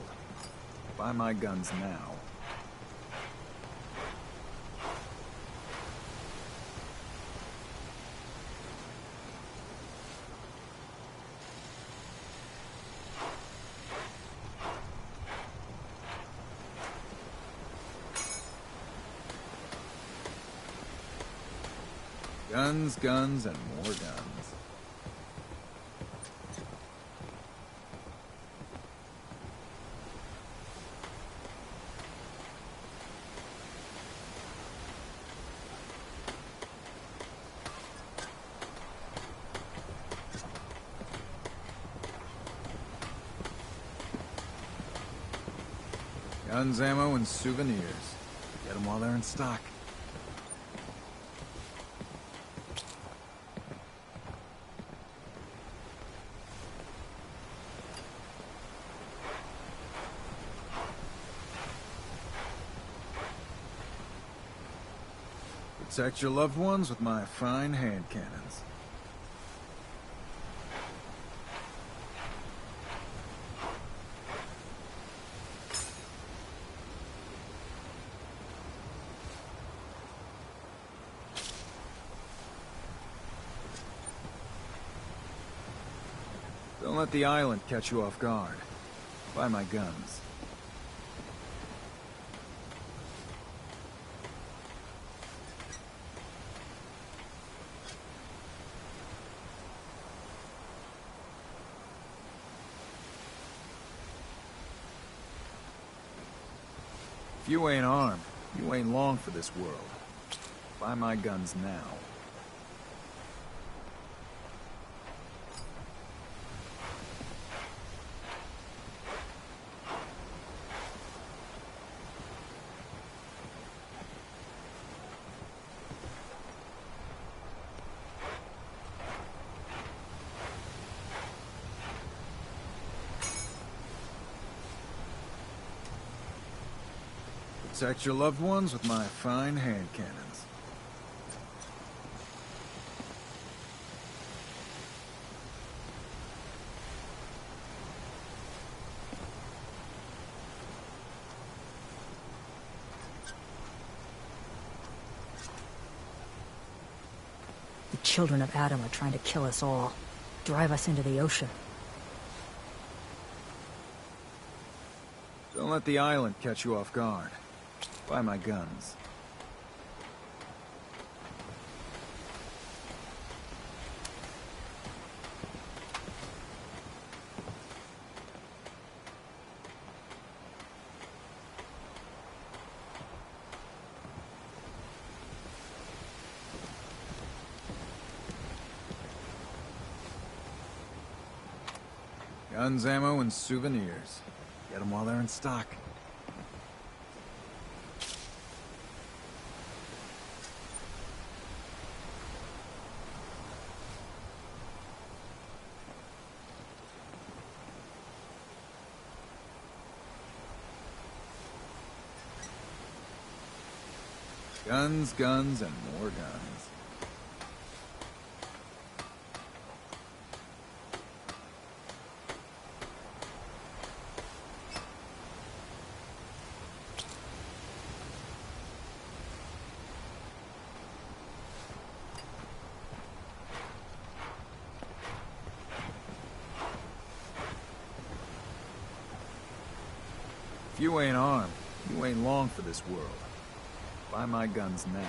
Buy my guns now. Guns, guns, and more guns. Guns, ammo, and souvenirs. Get them while they're in stock. Protect your loved ones with my fine hand cannons. Don't let the island catch you off guard. Buy my guns. If you ain't armed, you ain't long for this world. Buy my guns now. Protect your loved ones with my fine hand cannons. The children of Adam are trying to kill us all. Drive us into the ocean. Don't Don't let the island catch you off guard. Buy my guns. Guns, ammo, and souvenirs. Get them while they're in stock. Guns, guns, and more guns. If you ain't armed, you ain't long for this world. Buy my guns now.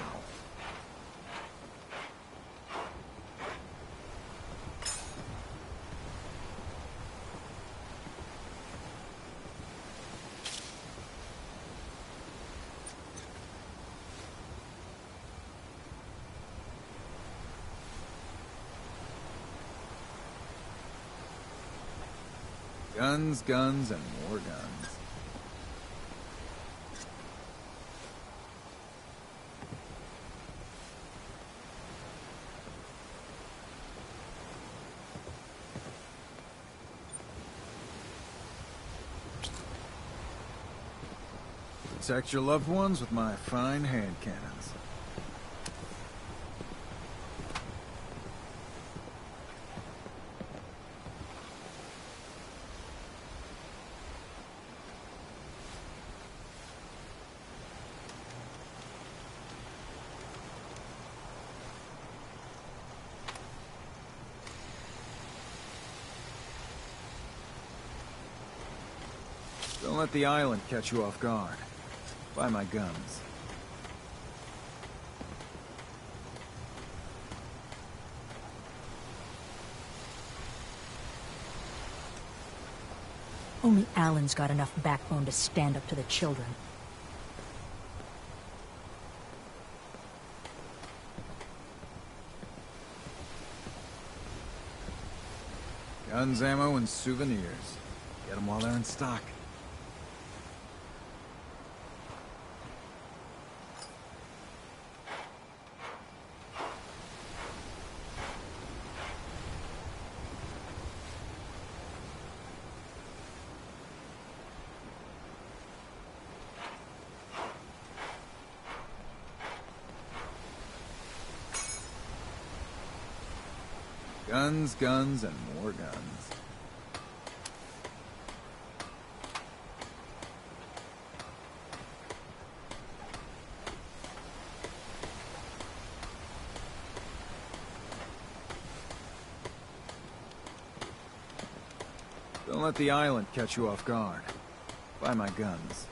Guns, guns, and more guns. Protect your loved ones with my fine hand cannons. Don't let the island catch you off guard. Buy my guns. Only Alan's got enough backbone to stand up to the children. Guns, ammo, and souvenirs. Get them while they're in stock. Guns, guns, and more guns. Don't let the island catch you off guard. Buy my guns.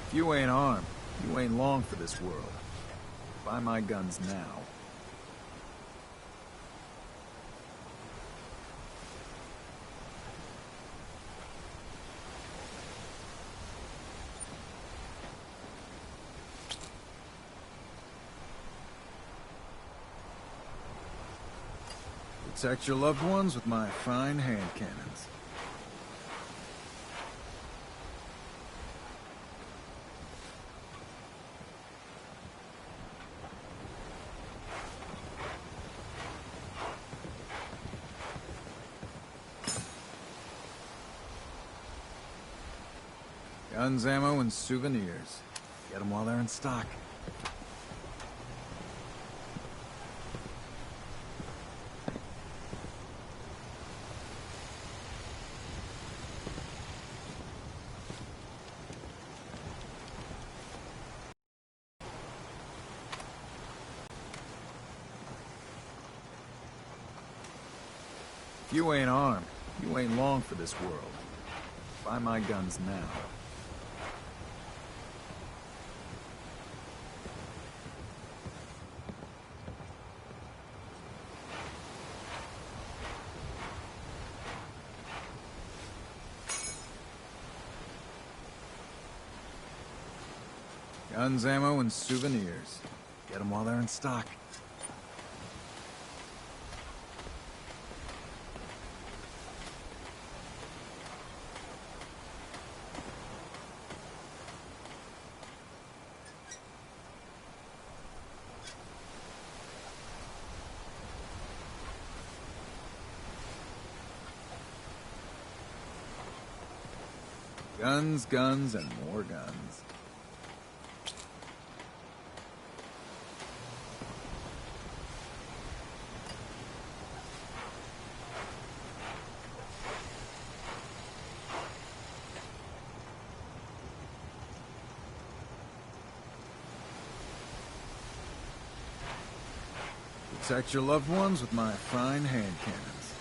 If you ain't armed, you ain't long for this world. Buy my guns now. Protect your loved ones with my fine hand cannons. Guns, ammo, and souvenirs. Get them while they're in stock. If you ain't armed, you ain't long for this world. Buy my guns now. Guns, ammo, and souvenirs. Get them while they're in stock. Guns, guns, and more guns. Protect your loved ones with my fine hand cannons.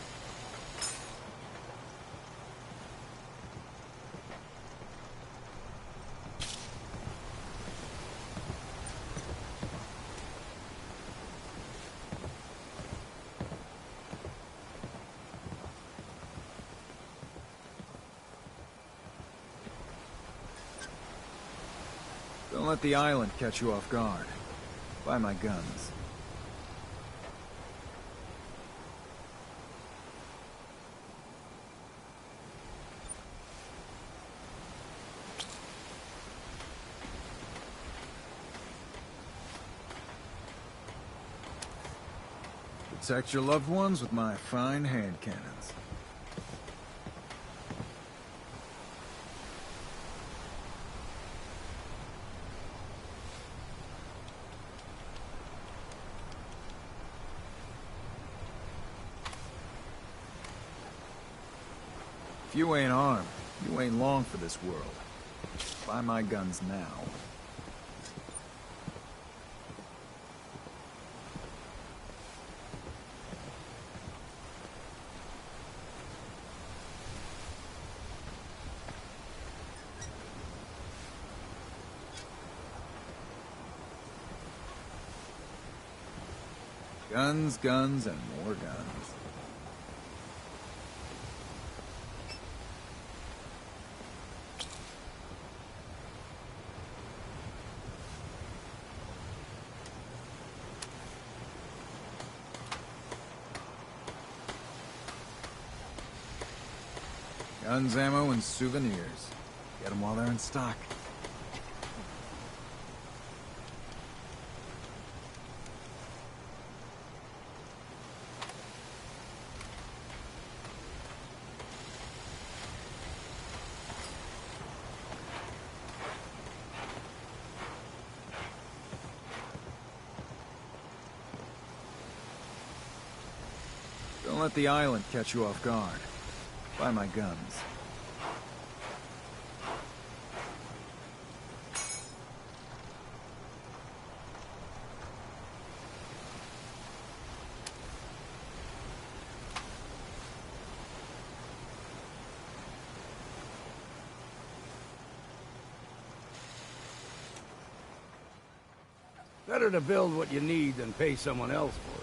Don't let the island catch you off guard. Buy my guns. Protect your loved ones with my fine hand cannons. If you ain't armed, you ain't long for this world. Buy my guns now. Guns, guns, and more guns. Guns, ammo, and souvenirs. Get them while they're in stock. Don't let the island catch you off guard. Buy my guns. Better to build what you need than pay someone else for